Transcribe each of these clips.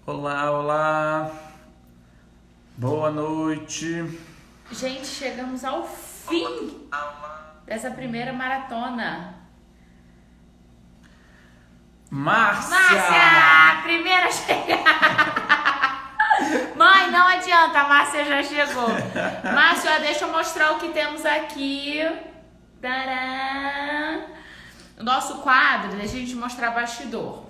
Olá, olá. Boa noite. Gente, chegamos ao fim dessa primeira maratona. Márcia! Primeira chegada! Mãe, não adianta, a Márcia já chegou. Márcia, deixa eu mostrar o que temos aqui. Tcharam! O nosso quadro, deixa a gente mostrar bastidor.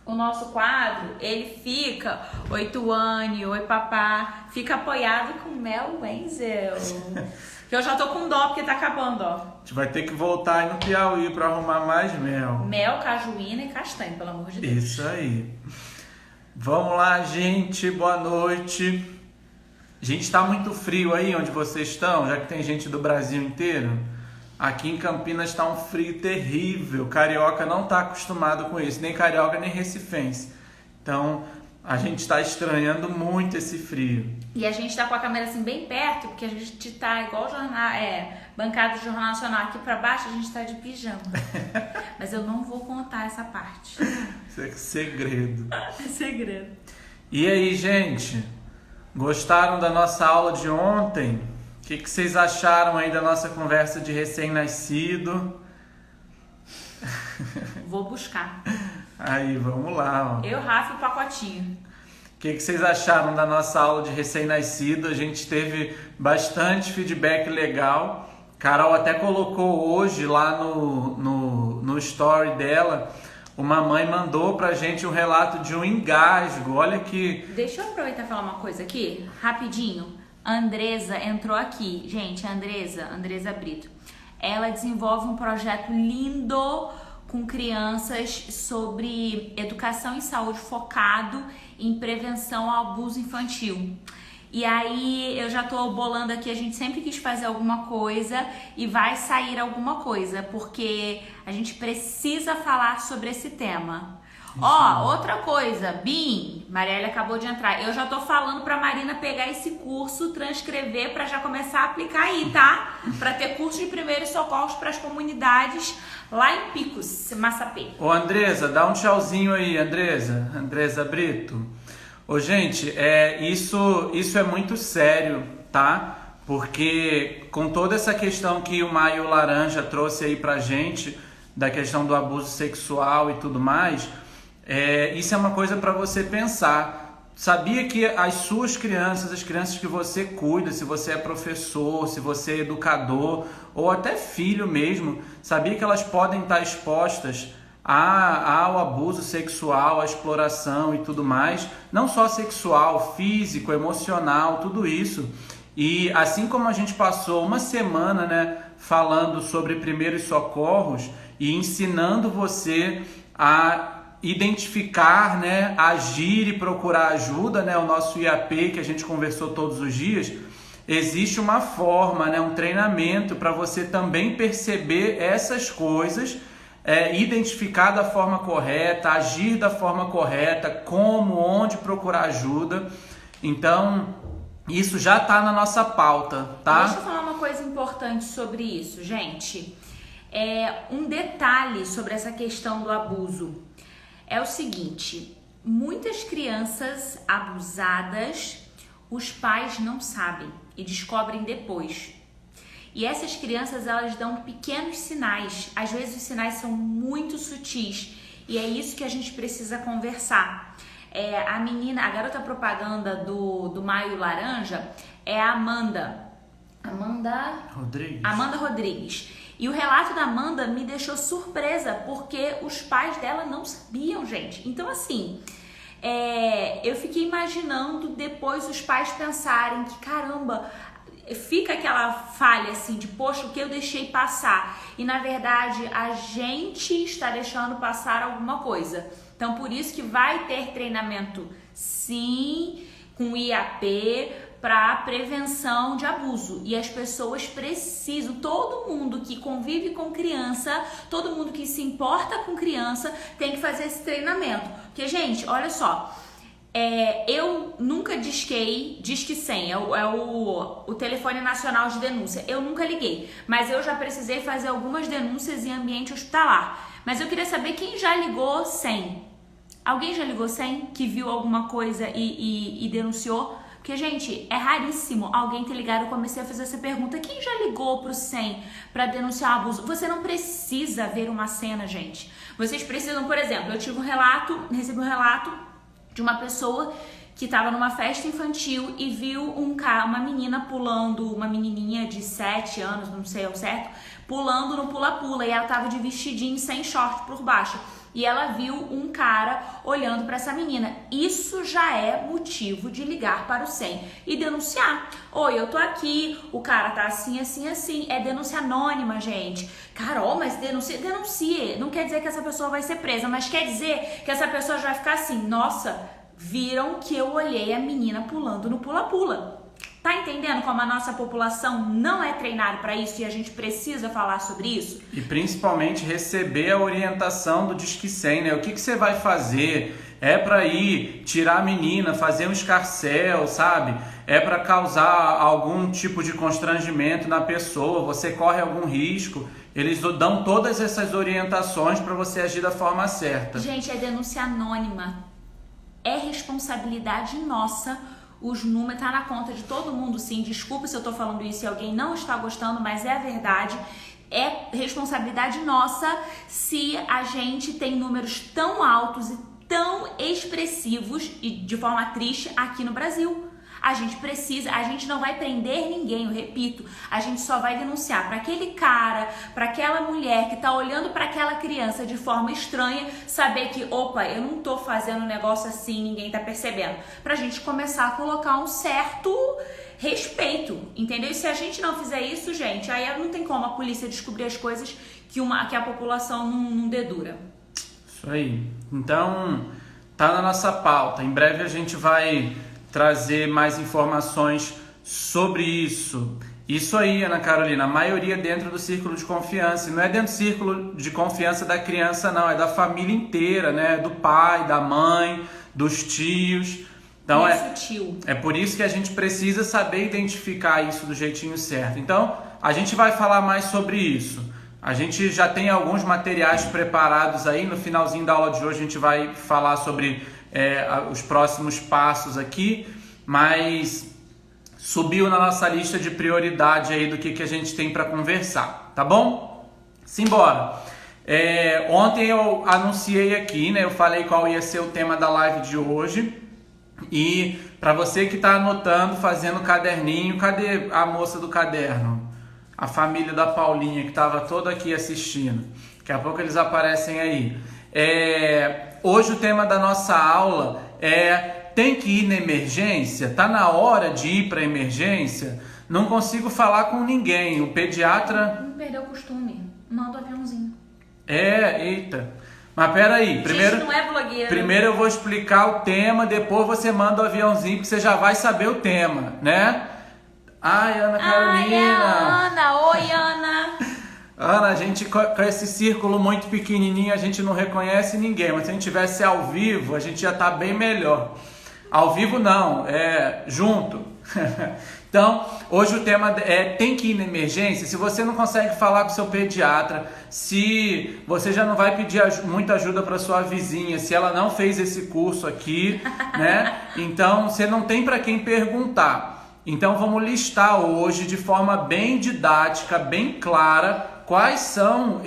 O nosso quadro, ele fica, oi Tuane, oi papá, fica apoiado com Mel Wenzel. Que eu já tô com dó porque tá acabando, ó. A gente vai ter que voltar aí no Piauí pra arrumar mais mel. Mel, cajuína e castanha, pelo amor de Deus. Isso aí. Vamos lá, gente. Boa noite. Gente, tá muito frio aí onde vocês estão, já que tem gente do Brasil inteiro. Aqui em Campinas tá um frio terrível. Carioca não tá acostumado com isso, nem carioca nem recifense. Então, a gente tá estranhando muito esse frio. E a gente tá com a câmera assim bem perto, porque a gente tá igual jornal, bancada do Jornal Nacional aqui pra baixo, a gente tá de pijama. Mas eu não vou contar essa parte. Isso é segredo. É segredo. E aí, gente? Gostaram da nossa aula de ontem? O que vocês acharam aí da nossa conversa de recém-nascido? Vou buscar. Aí, vamos lá. Ó. Eu, Rafa e o pacotinho. O que vocês acharam da nossa aula de recém-nascido? A gente teve bastante feedback legal. Carol até colocou hoje lá no story dela. Uma mãe mandou pra gente um relato de um engasgo. Olha que... Deixa eu aproveitar e falar uma coisa aqui, rapidinho. A Andresa entrou aqui. Gente, a Andresa Brito. Ela desenvolve um projeto lindo com crianças sobre educação e saúde focado em prevenção ao abuso infantil. E aí eu já tô bolando aqui, a gente sempre quis fazer alguma coisa e vai sair alguma coisa, porque a gente precisa falar sobre esse tema. Ó, outra coisa, Bim, Marielle acabou de entrar. Eu já tô falando pra Marina pegar esse curso, transcrever pra já começar a aplicar aí, tá? Pra ter curso de primeiros socorros pras comunidades lá em Picos, Massapê. Ô, Andresa, dá um tchauzinho aí, Andresa Brito. Ô, gente, isso é muito sério, tá? Porque com toda essa questão que o Maio Laranja trouxe aí pra gente, da questão do abuso sexual e tudo mais... isso é uma coisa para você pensar. Sabia que as suas crianças, as crianças que você cuida, se você é professor, se você é educador ou até filho mesmo, sabia que elas podem estar expostas ao abuso sexual, à exploração e tudo mais, não só sexual, físico, emocional, tudo isso. E assim como a gente passou uma semana, né, falando sobre primeiros socorros e ensinando você a identificar, né, agir e procurar ajuda, né, o nosso IAP que a gente conversou todos os dias, existe uma forma, né, um treinamento para você também perceber essas coisas, identificar da forma correta, agir da forma correta, como, onde procurar ajuda. Então, isso já está na nossa pauta, tá? Deixa eu falar uma coisa importante sobre isso, gente. Um detalhe sobre essa questão do abuso. É o seguinte, muitas crianças abusadas, os pais não sabem e descobrem depois. E essas crianças, elas dão pequenos sinais, às vezes os sinais são muito sutis e é isso que a gente precisa conversar. A garota propaganda do Maio Laranja é a Amanda Rodrigues. E o relato da Amanda me deixou surpresa, porque os pais dela não sabiam, gente. Então, assim, eu fiquei imaginando depois os pais pensarem que, caramba, fica aquela falha assim de, poxa, o que eu deixei passar? E, na verdade, a gente está deixando passar alguma coisa. Então, por isso que vai ter treinamento, sim, com IAP, para prevenção de abuso. E as pessoas precisam, todo mundo que convive com criança, todo mundo que se importa com criança tem que fazer esse treinamento. Porque, gente, olha só, eu nunca Disque 100, o telefone nacional de denúncia. Eu nunca liguei, mas eu já precisei fazer algumas denúncias em ambiente hospitalar. Mas eu queria saber quem já ligou 100. Alguém já ligou 100 que viu alguma coisa e denunciou? Porque, gente, é raríssimo alguém ter ligado. Eu comecei a fazer essa pergunta. Quem já ligou pro 100 para denunciar abuso? Você não precisa ver uma cena, gente. Vocês precisam, por exemplo, eu recebi um relato de uma pessoa que estava numa festa infantil e viu uma menina pulando, uma menininha de 7 anos, não sei ao certo, pulando no pula-pula, e ela estava de vestidinho sem short por baixo. E ela viu um cara olhando para essa menina. Isso já é motivo de ligar para o 100 e denunciar. Oi, eu tô aqui, o cara tá assim, assim, assim. É denúncia anônima, gente. Carol, mas denuncie. Não quer dizer que essa pessoa vai ser presa, mas quer dizer que essa pessoa já vai ficar assim, nossa, viram que eu olhei a menina pulando no pula-pula. Tá entendendo como a nossa população não é treinada para isso e a gente precisa falar sobre isso? E principalmente receber a orientação do Disque 100, né? O que você vai fazer? É para ir tirar a menina, fazer um escarcéu, sabe? É para causar algum tipo de constrangimento na pessoa, você corre algum risco. Eles dão todas essas orientações para você agir da forma certa. Gente, é denúncia anônima. É responsabilidade nossa. Os números tá na conta de todo mundo, sim. Desculpa se eu tô falando isso e alguém não está gostando, mas é a verdade. É responsabilidade nossa se a gente tem números tão altos e tão expressivos e de forma triste aqui no Brasil. A gente não vai prender ninguém, eu repito, a gente só vai denunciar para aquele cara, para aquela mulher que tá olhando para aquela criança de forma estranha, saber que, opa, eu não tô fazendo um negócio assim, ninguém tá percebendo. Pra gente começar a colocar um certo respeito, entendeu? E se a gente não fizer isso, gente, aí não tem como a polícia descobrir as coisas que a população não dedura. Isso aí. Então, tá na nossa pauta. Em breve a gente vai trazer mais informações sobre isso. Isso aí, Ana Carolina, a maioria dentro do círculo de confiança. E não é dentro do círculo de confiança da criança, não. É da família inteira, né? Do pai, da mãe, dos tios. Então é por isso que a gente precisa saber identificar isso do jeitinho certo. Então, a gente vai falar mais sobre isso. A gente já tem alguns materiais preparados aí. No finalzinho da aula de hoje a gente vai falar sobre os próximos passos aqui, mas subiu na nossa lista de prioridade aí do que a gente tem para conversar, tá bom? Simbora! Ontem eu anunciei aqui, né? Eu falei qual ia ser o tema da live de hoje. E para você que está anotando, fazendo caderninho, cadê a moça do caderno? A família da Paulinha que estava toda aqui assistindo. Daqui a pouco eles aparecem aí. Hoje o tema da nossa aula tem que ir na emergência? Tá na hora de ir para emergência? Não consigo falar com ninguém. O pediatra... Não perdeu o costume. Manda o aviãozinho. Eita. Mas peraí, Gente, não é blogueira. Primeiro eu vou explicar o tema, depois você manda o aviãozinho, que você já vai saber o tema, né? Ai, Ana Carolina. Ai, é a Ana. Oi, Ana. Ana, a gente com esse círculo muito pequenininho, a gente não reconhece ninguém, mas se a gente tivesse ao vivo, a gente já tá bem melhor. Ao vivo não, junto. Então, hoje o tema tem que ir na emergência. Se você não consegue falar com seu pediatra, se você já não vai pedir muita ajuda para sua vizinha, se ela não fez esse curso aqui, né? Então, você não tem para quem perguntar. Então, vamos listar hoje de forma bem didática, bem clara, quais são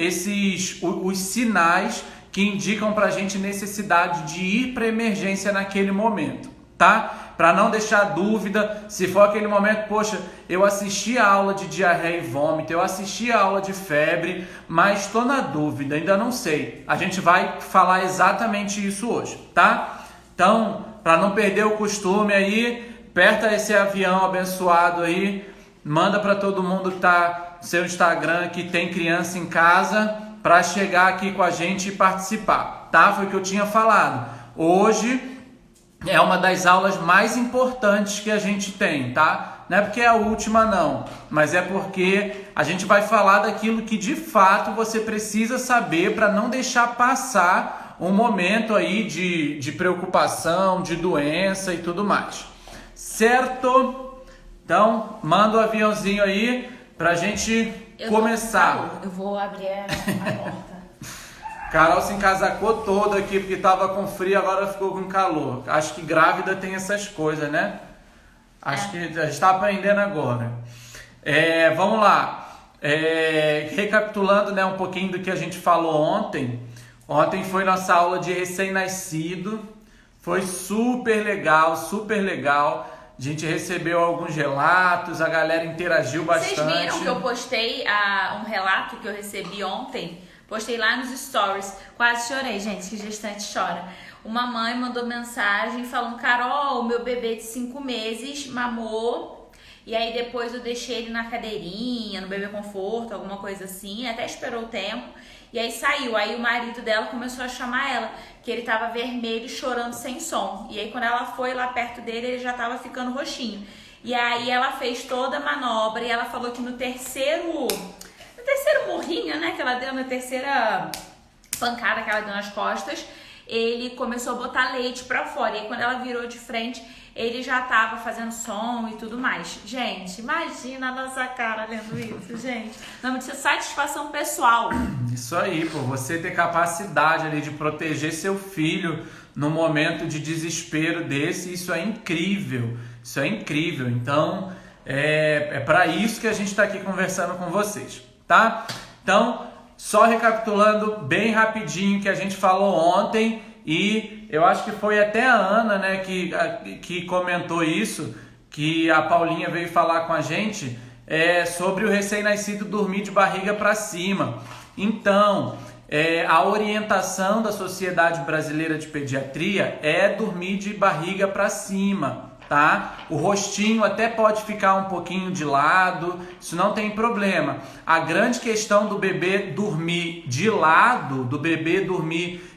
os sinais que indicam para a gente necessidade de ir para emergência naquele momento, tá? Para não deixar dúvida, se for aquele momento, poxa, eu assisti a aula de diarreia e vômito, eu assisti a aula de febre, mas estou na dúvida, ainda não sei. A gente vai falar exatamente isso hoje, tá? Então, para não perder o costume aí, aperta esse avião abençoado aí, manda para todo mundo que tá no seu Instagram, que tem criança em casa, para chegar aqui com a gente e participar, tá? Foi o que eu tinha falado. Hoje é uma das aulas mais importantes que a gente tem, tá? Não é porque é a última não, mas é porque a gente vai falar daquilo que de fato você precisa saber para não deixar passar um momento aí de preocupação, de doença e tudo mais. Certo? Então, manda o aviãozinho aí pra gente começar. Eu vou abrir a porta. Carol se encasacou toda aqui porque tava com frio, agora ficou com calor. Acho que grávida tem essas coisas, né? Acho que a gente tá aprendendo agora. Vamos lá. Recapitulando, né, um pouquinho do que a gente falou ontem. Ontem foi nossa aula de recém-nascido. Foi super legal, super legal. A gente recebeu alguns relatos, a galera interagiu bastante. Vocês viram que eu postei um relato que eu recebi ontem? Postei lá nos stories. Quase chorei, gente, que gestante chora. Uma mãe mandou mensagem falando: Carol, meu bebê de 5 meses mamou. E aí depois eu deixei ele na cadeirinha, no bebê conforto, alguma coisa assim. Até esperou o tempo. E aí saiu. Aí o marido dela começou a chamar ela, que ele tava vermelho, chorando sem som. E aí quando ela foi lá perto dele, ele já tava ficando roxinho. E aí ela fez toda a manobra e ela falou que no terceiro murrinho, né, que ela deu, na terceira pancada que ela deu nas costas, ele começou a botar leite pra fora. E aí, quando ela virou de frente, ele já tava fazendo som e tudo mais. Gente, imagina a nossa cara lendo isso, gente. Nome disso é satisfação pessoal. Isso aí, pô. Você ter capacidade ali de proteger seu filho no momento de desespero desse, isso é incrível. Isso é incrível. Então, é para isso que a gente tá aqui conversando com vocês, tá? Então, só recapitulando bem rapidinho que a gente falou ontem, e eu acho que foi até a Ana, né, que comentou isso, que a Paulinha veio falar com a gente, sobre o recém-nascido dormir de barriga para cima. Então, a orientação da Sociedade Brasileira de Pediatria é dormir de barriga para cima, tá? O rostinho até pode ficar um pouquinho de lado, isso não tem problema. A grande questão do bebê dormir de lado, do bebê dormir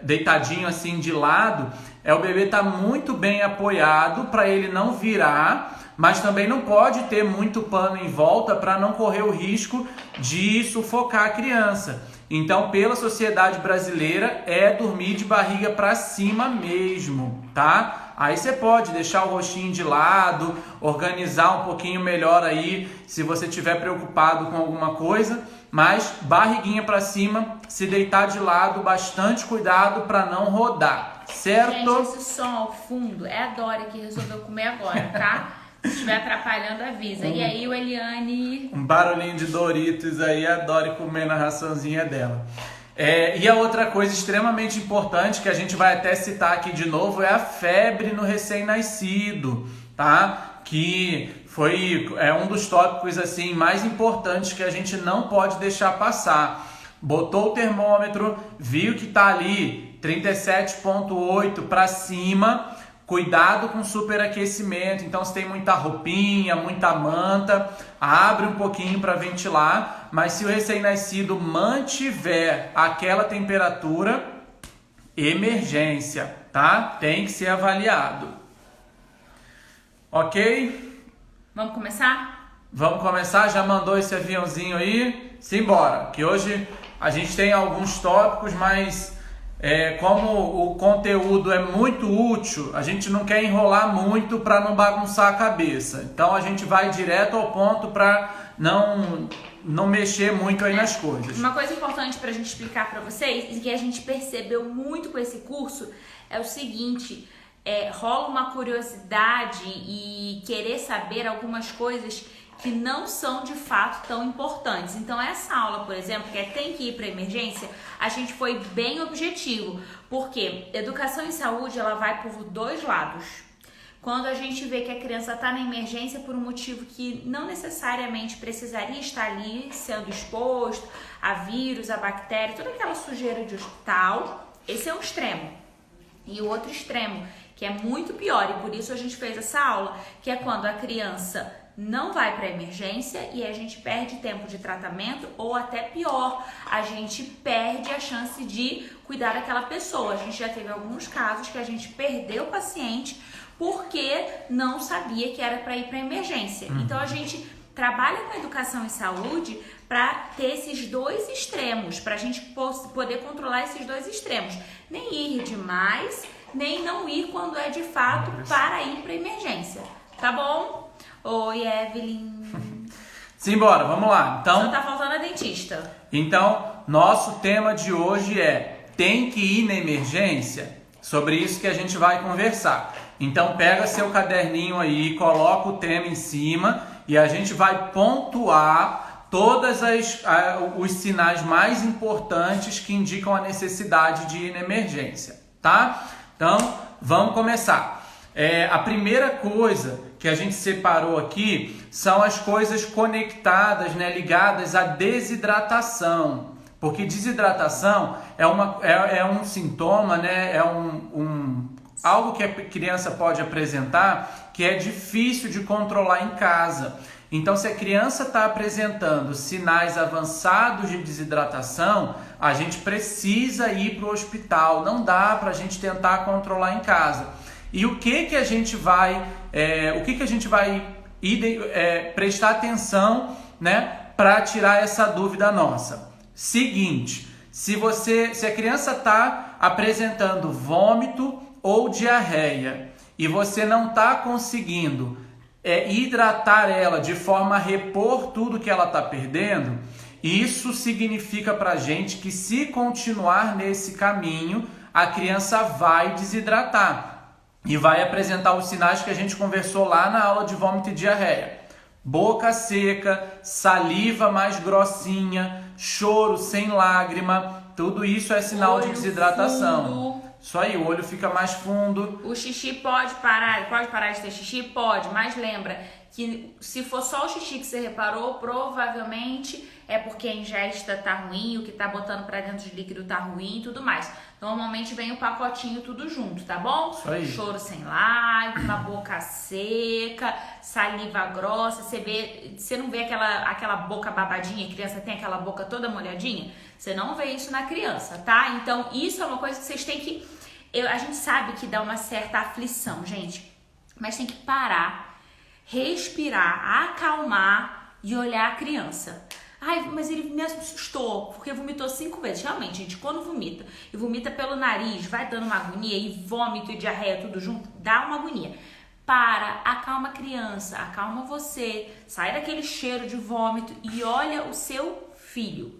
deitadinho assim de lado, o bebê estar muito bem apoiado para ele não virar, mas também não pode ter muito pano em volta para não correr o risco de sufocar a criança. Então, pela Sociedade Brasileira, dormir de barriga para cima mesmo, tá? Aí você pode deixar o rostinho de lado, organizar um pouquinho melhor aí, se você estiver preocupado com alguma coisa, mas barriguinha para cima, se deitar de lado, bastante cuidado para não rodar, certo? Gente, esse som ao fundo é a Dori que resolveu comer agora, tá? Se estiver atrapalhando, avisa. E aí, o Eliane... Um barulhinho de Doritos aí, a Dori comendo a raçãozinha dela. E a outra coisa extremamente importante, que a gente vai até citar aqui de novo, é a febre no recém-nascido, tá? Que foi um dos tópicos assim, mais importantes que a gente não pode deixar passar. Botou o termômetro, viu que tá ali 37,8 para cima... Cuidado com superaquecimento, então se tem muita roupinha, muita manta, abre um pouquinho para ventilar, mas se o recém-nascido mantiver aquela temperatura, emergência, tá? Tem que ser avaliado. Ok? Vamos começar? Vamos começar? Já mandou esse aviãozinho aí? Simbora, que hoje a gente tem alguns tópicos, mas... como o conteúdo é muito útil, a gente não quer enrolar muito para não bagunçar a cabeça. Então a gente vai direto ao ponto para não mexer muito aí nas coisas. Uma coisa importante para a gente explicar para vocês, e que a gente percebeu muito com esse curso, é o seguinte: rola uma curiosidade e querer saber algumas coisas que não são de fato tão importantes. Então essa aula, por exemplo, que tem que ir para emergência, a gente foi bem objetivo, porque educação em saúde ela vai por dois lados. Quando a gente vê que a criança está na emergência por um motivo que não necessariamente precisaria estar ali, sendo exposto a vírus, a bactéria, toda aquela sujeira de hospital, esse é um extremo. E o outro extremo, que é muito pior, e por isso a gente fez essa aula, que é quando a criança não vai para emergência e a gente perde tempo de tratamento, ou até pior, a gente perde a chance de cuidar daquela pessoa. A gente já teve alguns casos que a gente perdeu o paciente porque não sabia que era para ir para emergência. Então a gente trabalha com educação em saúde para ter esses dois extremos, para a gente poder controlar esses dois extremos. Nem ir demais, nem não ir quando é de fato para ir para emergência. Tá bom? Oi, Evelyn. Simbora, vamos lá. Então, só tá faltando a dentista. Então, nosso tema de hoje é: tem que ir na emergência? Sobre isso que a gente vai conversar. Então pega seu caderninho aí, coloca o tema em cima e a gente vai pontuar todos os sinais mais importantes que indicam a necessidade de ir na emergência, tá? Então, vamos começar. A primeira coisa que a gente separou aqui são as coisas conectadas, né, ligadas à desidratação. Porque desidratação é um sintoma, né, algo que a criança pode apresentar que é difícil de controlar em casa. Então, se a criança está apresentando sinais avançados de desidratação, a gente precisa ir para o hospital. Não dá para a gente tentar controlar em casa. E o que a gente vai, prestar atenção, né, para tirar essa dúvida nossa? Seguinte, se a criança está apresentando vômito ou diarreia e você não está conseguindo hidratar ela de forma a repor tudo que ela está perdendo, isso significa para a gente que, se continuar nesse caminho, a criança vai desidratar e vai apresentar os sinais que a gente conversou lá na aula de vômito e diarreia. Boca seca, saliva mais grossinha, choro sem lágrima, tudo isso é sinal de desidratação. Fundo. Isso aí, o olho fica mais fundo. O xixi pode parar de ter xixi? Pode, mas lembra que se for só o xixi que você reparou, provavelmente é porque a ingesta tá ruim, o que tá botando pra dentro de líquido tá ruim e tudo mais. Normalmente vem o pacotinho tudo junto, tá bom? Isso aí. Choro sem lágrima, boca seca, saliva grossa, você não vê aquela boca babadinha, a criança tem aquela boca toda molhadinha? Você não vê isso na criança, tá? Então isso é uma coisa que vocês têm que... a gente sabe que dá uma certa aflição, gente, mas tem que parar, respirar, acalmar e olhar a criança. Ai, mas ele me assustou, porque vomitou 5 vezes. Realmente, gente, quando vomita, e vomita pelo nariz, vai dando uma agonia, e vômito e diarreia tudo junto, dá uma agonia. Para, acalma a criança, acalma você, sai daquele cheiro de vômito e olha o seu filho.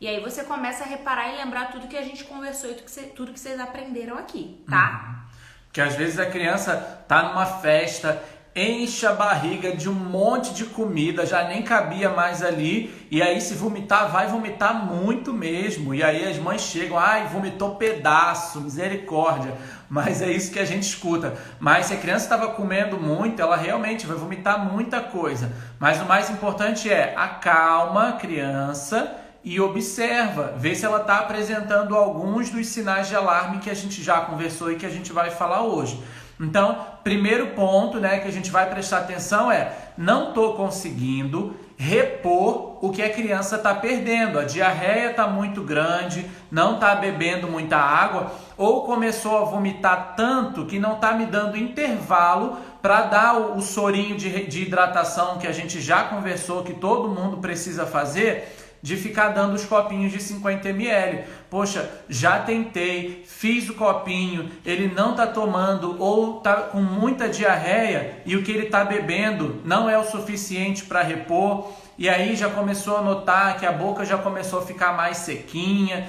E aí você começa a reparar e lembrar tudo que a gente conversou e tudo que vocês aprenderam aqui, tá? Porque às vezes a criança tá numa festa, enche a barriga de um monte de comida, já nem cabia mais ali, e aí se vomitar, vai vomitar muito mesmo, e aí as mães chegam, ai, vomitou pedaço, misericórdia, mas é isso que a gente escuta. Mas se a criança estava comendo muito, ela realmente vai vomitar muita coisa, mas o mais importante é acalma a criança e observa, vê se ela está apresentando alguns dos sinais de alarme que a gente já conversou e que a gente vai falar hoje. Então, primeiro ponto, né, que a gente vai prestar atenção é: não estou conseguindo repor o que a criança está perdendo. A diarreia está muito grande, não está bebendo muita água, ou começou a vomitar tanto que não está me dando intervalo para dar o sorinho de hidratação que a gente já conversou, que todo mundo precisa fazer, de ficar dando os copinhos de 50 ml. Poxa, já tentei, fiz o copinho, ele não está tomando ou está com muita diarreia e o que ele está bebendo não é o suficiente para repor. E aí já começou a notar que a boca já começou a ficar mais sequinha,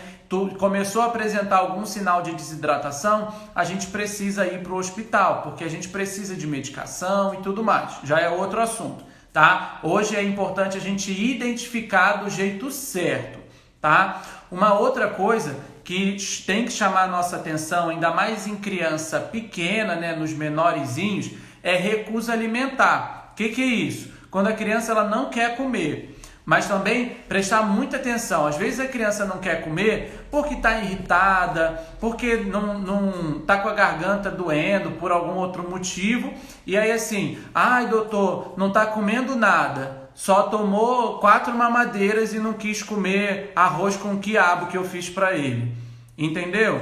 começou a apresentar algum sinal de desidratação, a gente precisa ir para o hospital, porque a gente precisa de medicação e tudo mais. Já é outro assunto. Tá? Hoje é importante a gente identificar do jeito certo, tá? Uma outra coisa que tem que chamar a nossa atenção, ainda mais em criança pequena, né, nos menorzinhos, é recusa alimentar. O que é isso? Quando a criança ela não quer comer. Mas também prestar muita atenção. Às vezes a criança não quer comer porque está irritada, porque não está com a garganta doendo por algum outro motivo. E aí assim, ai doutor, não está comendo nada. Só tomou 4 mamadeiras e não quis comer arroz com quiabo que eu fiz para ele. Entendeu?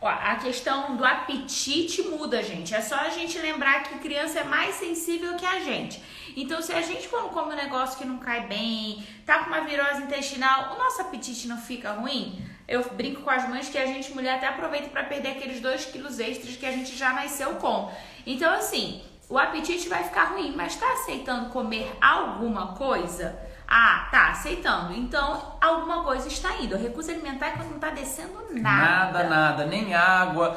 A questão do apetite muda, gente. É só a gente lembrar que criança é mais sensível que a gente. Então, se a gente quando come um negócio que não cai bem, tá com uma virose intestinal, o nosso apetite não fica ruim? Eu brinco com as mães que a gente, mulher, até aproveita para perder aqueles 2 quilos extras que a gente já nasceu com. Então, assim, o apetite vai ficar ruim, mas tá aceitando comer alguma coisa? Ah, tá, aceitando. Então, alguma coisa está indo. A recusa alimentar é quando não está descendo nada. Nada, nem água,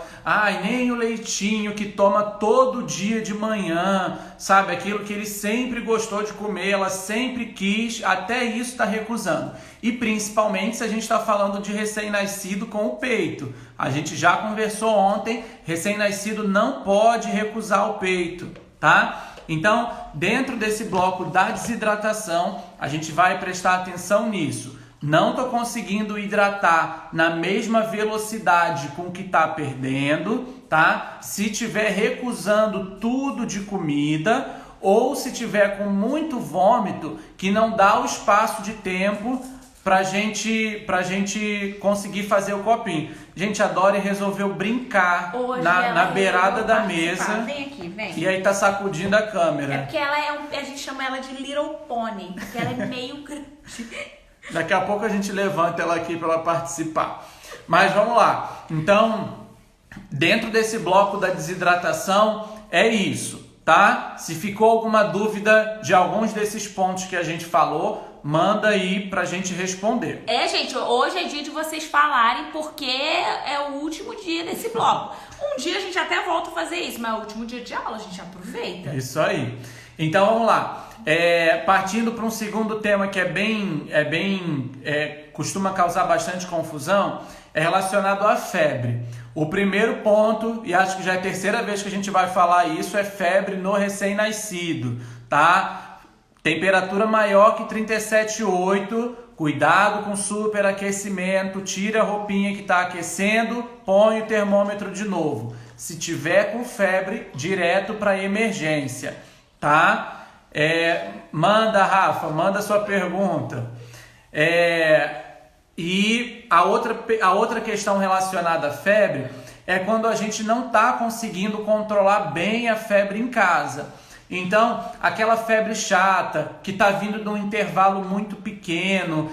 nem o leitinho que toma todo dia de manhã, sabe? Aquilo que ele sempre gostou de comer, ela sempre quis, até isso está recusando. E principalmente se a gente está falando de recém-nascido com o peito. A gente já conversou ontem, recém-nascido não pode recusar o peito, tá? Então, dentro desse bloco da desidratação, a gente vai prestar atenção nisso. Não estou conseguindo hidratar na mesma velocidade com que está perdendo, tá? Se tiver recusando tudo de comida ou se tiver com muito vômito que não dá o espaço de tempo pra gente conseguir fazer o copinho. Gente, a Dori resolveu brincar na beirada da mesa. Vem aqui, vem. E aí tá sacudindo a câmera. É porque ela a gente chama ela de Little Pony, porque ela é meio grande. Daqui a pouco a gente levanta ela aqui para ela participar. Mas vamos lá. Então, dentro desse bloco da desidratação, é isso, tá? Se ficou alguma dúvida de alguns desses pontos que a gente falou, manda aí pra gente responder. Gente, hoje é dia de vocês falarem porque é o último dia desse bloco. Um dia a gente até volta a fazer isso, mas é o último dia de aula, a gente aproveita. Isso aí. Então vamos lá. Partindo para um segundo tema que costuma causar bastante confusão, é relacionado à febre. O primeiro ponto, e acho que já é a terceira vez que a gente vai falar isso, é febre no recém-nascido, tá? Temperatura maior que 37,8, cuidado com superaquecimento, tira a roupinha que está aquecendo, põe o termômetro de novo. Se tiver com febre, direto para emergência, tá? Manda, Rafa, manda sua pergunta. E a outra questão relacionada à febre é quando a gente não está conseguindo controlar bem a febre em casa. Então, aquela febre chata, que está vindo de um intervalo muito pequeno,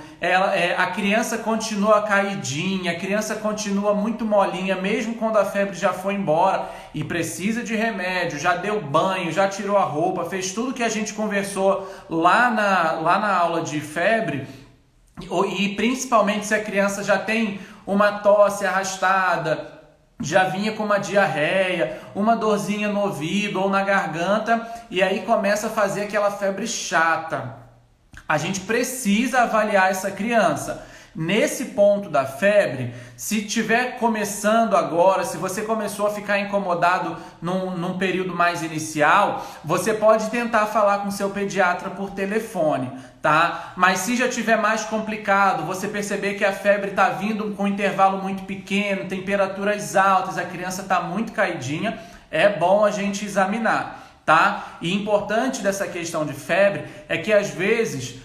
a criança continua caidinha, a criança continua muito molinha, mesmo quando a febre já foi embora e precisa de remédio, já deu banho, já tirou a roupa, fez tudo que a gente conversou lá na aula de febre, e principalmente se a criança já tem uma tosse arrastada, já vinha com uma diarreia, uma dorzinha no ouvido ou na garganta, e aí começa a fazer aquela febre chata. A gente precisa avaliar essa criança. Nesse ponto da febre, se estiver começando agora, se você começou a ficar incomodado num período mais inicial, você pode tentar falar com seu pediatra por telefone, tá? Mas se já estiver mais complicado, você perceber que a febre está vindo com um intervalo muito pequeno, temperaturas altas, a criança está muito caidinha, é bom a gente examinar, tá? E importante dessa questão de febre é que às vezes,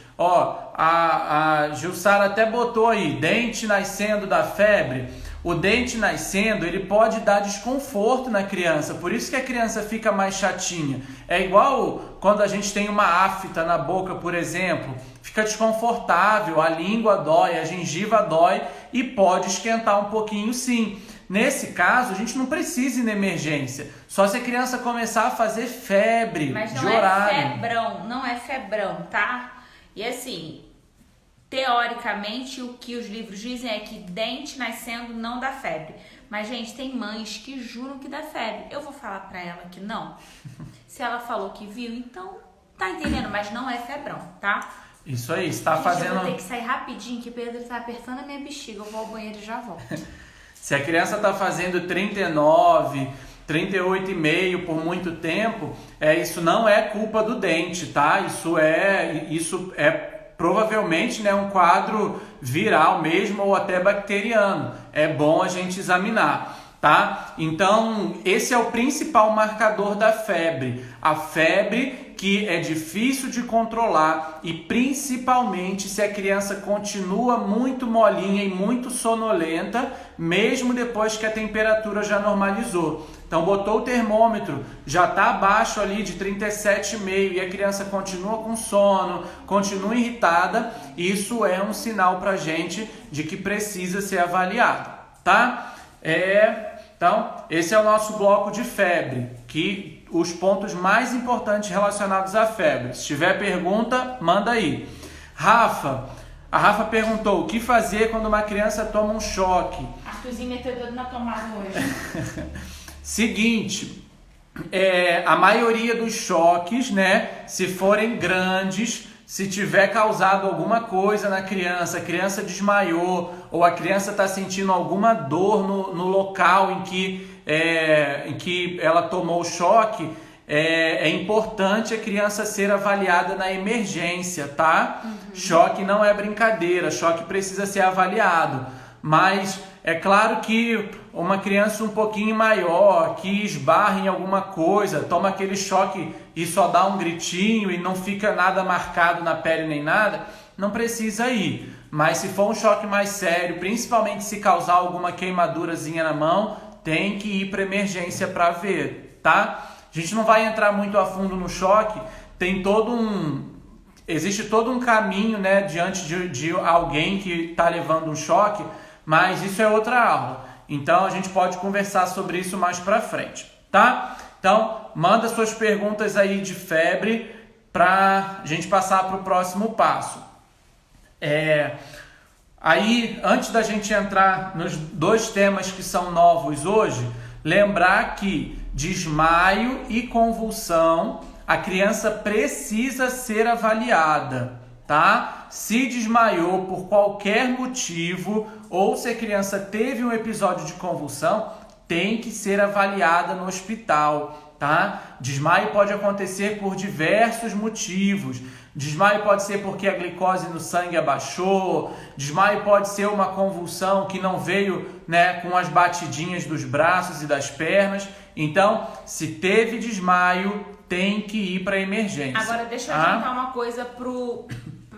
a Jussara até botou aí, dente nascendo da febre. O dente nascendo, ele pode dar desconforto na criança, por isso que a criança fica mais chatinha. É igual quando a gente tem uma afta na boca, por exemplo, fica desconfortável, a língua dói, a gengiva dói e pode esquentar um pouquinho sim. Nesse caso, a gente não precisa ir na emergência, só se a criança começar a fazer febre de horário. Mas não é febrão, tá? E assim, teoricamente, o que os livros dizem é que dente nascendo não dá febre. Mas, gente, tem mães que juram que dá febre. Eu vou falar pra ela que não. Se ela falou que viu, então tá entendendo, mas não é febrão, tá? Isso aí, está fazendo... Eu vou ter que sair rapidinho, que o Pedro tá apertando a minha bexiga. Eu vou ao banheiro e já volto. Se a criança tá fazendo 39... 38,5 por muito tempo, isso não é culpa do dente, tá? Isso é provavelmente, né, um quadro viral mesmo ou até bacteriano. É bom a gente examinar, tá? Então, esse é o principal marcador da febre. A febre que é difícil de controlar e principalmente se a criança continua muito molinha e muito sonolenta, mesmo depois que a temperatura já normalizou. Então, botou o termômetro, já está abaixo ali de 37,5 e a criança continua com sono, continua irritada, isso é um sinal para a gente de que precisa ser avaliado, tá? Então, esse é o nosso bloco de febre, que os pontos mais importantes relacionados à febre. Se tiver pergunta, manda aí. A Rafa perguntou, o que fazer quando uma criança toma um choque? Arthurzinho meteu o dedo na tomada hoje. Seguinte, a maioria dos choques, né, se forem grandes, se tiver causado alguma coisa na criança, a criança desmaiou ou a criança está sentindo alguma dor no local em que ela tomou o choque, é importante a criança ser avaliada na emergência, tá? Choque não é brincadeira, choque precisa ser avaliado. Mas é claro que uma criança um pouquinho maior, que esbarra em alguma coisa, toma aquele choque e só dá um gritinho e não fica nada marcado na pele nem nada, não precisa ir. Mas se for um choque mais sério, principalmente se causar alguma queimadurazinha na mão, tem que ir para emergência para ver, tá? A gente não vai entrar muito a fundo no choque, existe todo um caminho, né, diante de alguém que está levando um choque, mas isso é outra aula. Então a gente pode conversar sobre isso mais para frente, tá? Então manda suas perguntas aí de febre para a gente passar para o próximo passo. Aí, antes da gente entrar nos 2 temas que são novos hoje, lembrar que desmaio e convulsão, a criança precisa ser avaliada, tá? Se desmaiou por qualquer motivo ou se a criança teve um episódio de convulsão, tem que ser avaliada no hospital, tá? Desmaio pode acontecer por diversos motivos. Desmaio pode ser porque a glicose no sangue abaixou, desmaio pode ser uma convulsão que não veio, né, com as batidinhas dos braços e das pernas. Então, se teve desmaio, tem que ir para emergência. Agora, deixa eu adiantar uma coisa para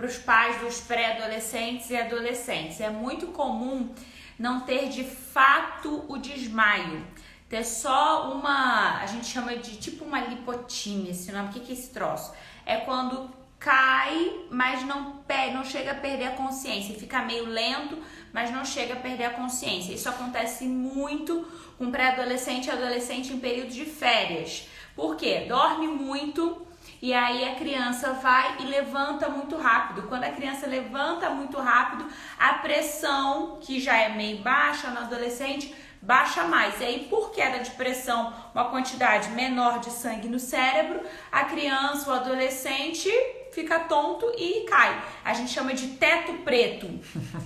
os pais dos pré-adolescentes e adolescentes. É muito comum não ter de fato o desmaio. Ter só a gente chama de tipo uma lipotímia, esse nome. O que é esse troço? É quando cai, mas não chega a perder a consciência. Fica meio lento, mas não chega a perder a consciência. Isso acontece muito com pré-adolescente e adolescente em período de férias. Por quê? Dorme muito e aí a criança vai e levanta muito rápido. Quando a criança levanta muito rápido, a pressão, que já é meio baixa no adolescente, baixa mais. E aí, por queda de pressão, uma quantidade menor de sangue no cérebro, a criança, o adolescente fica tonto e cai. A gente chama de teto preto.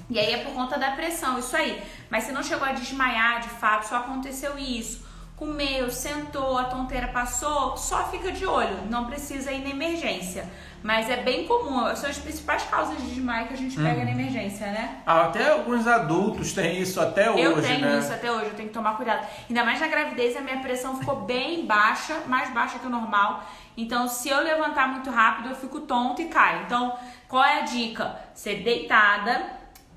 E aí é por conta da pressão, isso aí. Mas se não chegou a desmaiar de fato, só aconteceu isso. Comeu, sentou, a tonteira passou, só fica de olho. Não precisa ir na emergência. Mas é bem comum, são as principais causas de desmaio que a gente pega na emergência, né? Até alguns adultos têm isso até hoje, né? Eu tenho isso até hoje, eu tenho que tomar cuidado. Ainda mais na gravidez, a minha pressão ficou bem baixa, mais baixa que o normal. Então, se eu levantar muito rápido, eu fico tonto e caio. Então, qual é a dica? Ser deitada,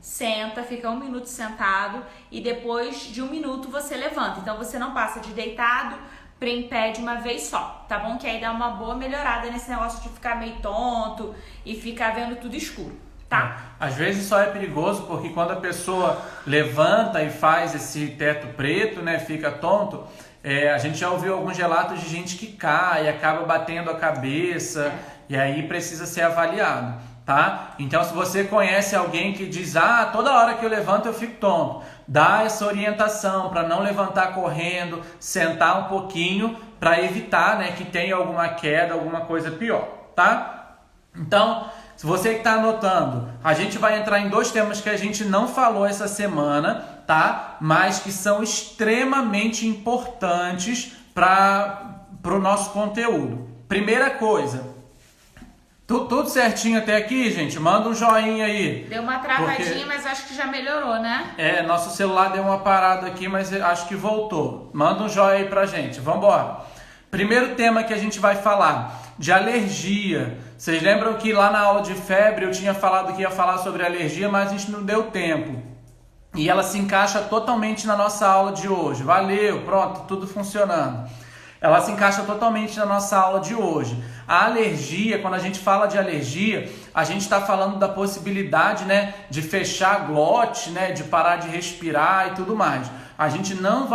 senta, fica 1 minuto sentado e depois de 1 minuto você levanta. Então, você não passa de deitado para em pé de uma vez só, tá bom? Que aí dá uma boa melhorada nesse negócio de ficar meio tonto e ficar vendo tudo escuro, tá? Às vezes só é perigoso porque quando a pessoa levanta e faz esse teto preto, né, fica tonto, a gente já ouviu alguns relatos de gente que cai, acaba batendo a cabeça e aí precisa ser avaliado, tá? Então, se você conhece alguém que diz, toda hora que eu levanto eu fico tonto, dá essa orientação para não levantar correndo, sentar um pouquinho para evitar, né, que tenha alguma queda, alguma coisa pior, tá? Então, se você que está anotando, a gente vai entrar em 2 temas que a gente não falou essa semana, tá? Mas que são extremamente importantes para o nosso conteúdo. Primeira coisa, tudo certinho até aqui, gente? Manda um joinha aí. Deu uma travadinha, mas acho que já melhorou, né? Nosso celular deu uma parada aqui, mas acho que voltou. Manda um joinha aí pra gente. Vamos embora. Primeiro tema que a gente vai falar, de alergia. Vocês lembram que lá na aula de febre eu tinha falado que ia falar sobre alergia, mas a gente não deu tempo. E ela se encaixa totalmente na nossa aula de hoje. Valeu, pronto, tudo funcionando. Ela se encaixa totalmente na nossa aula de hoje. A alergia, quando a gente fala de alergia, a gente está falando da possibilidade, né, de fechar a glote, né, de parar de respirar e tudo mais. A gente não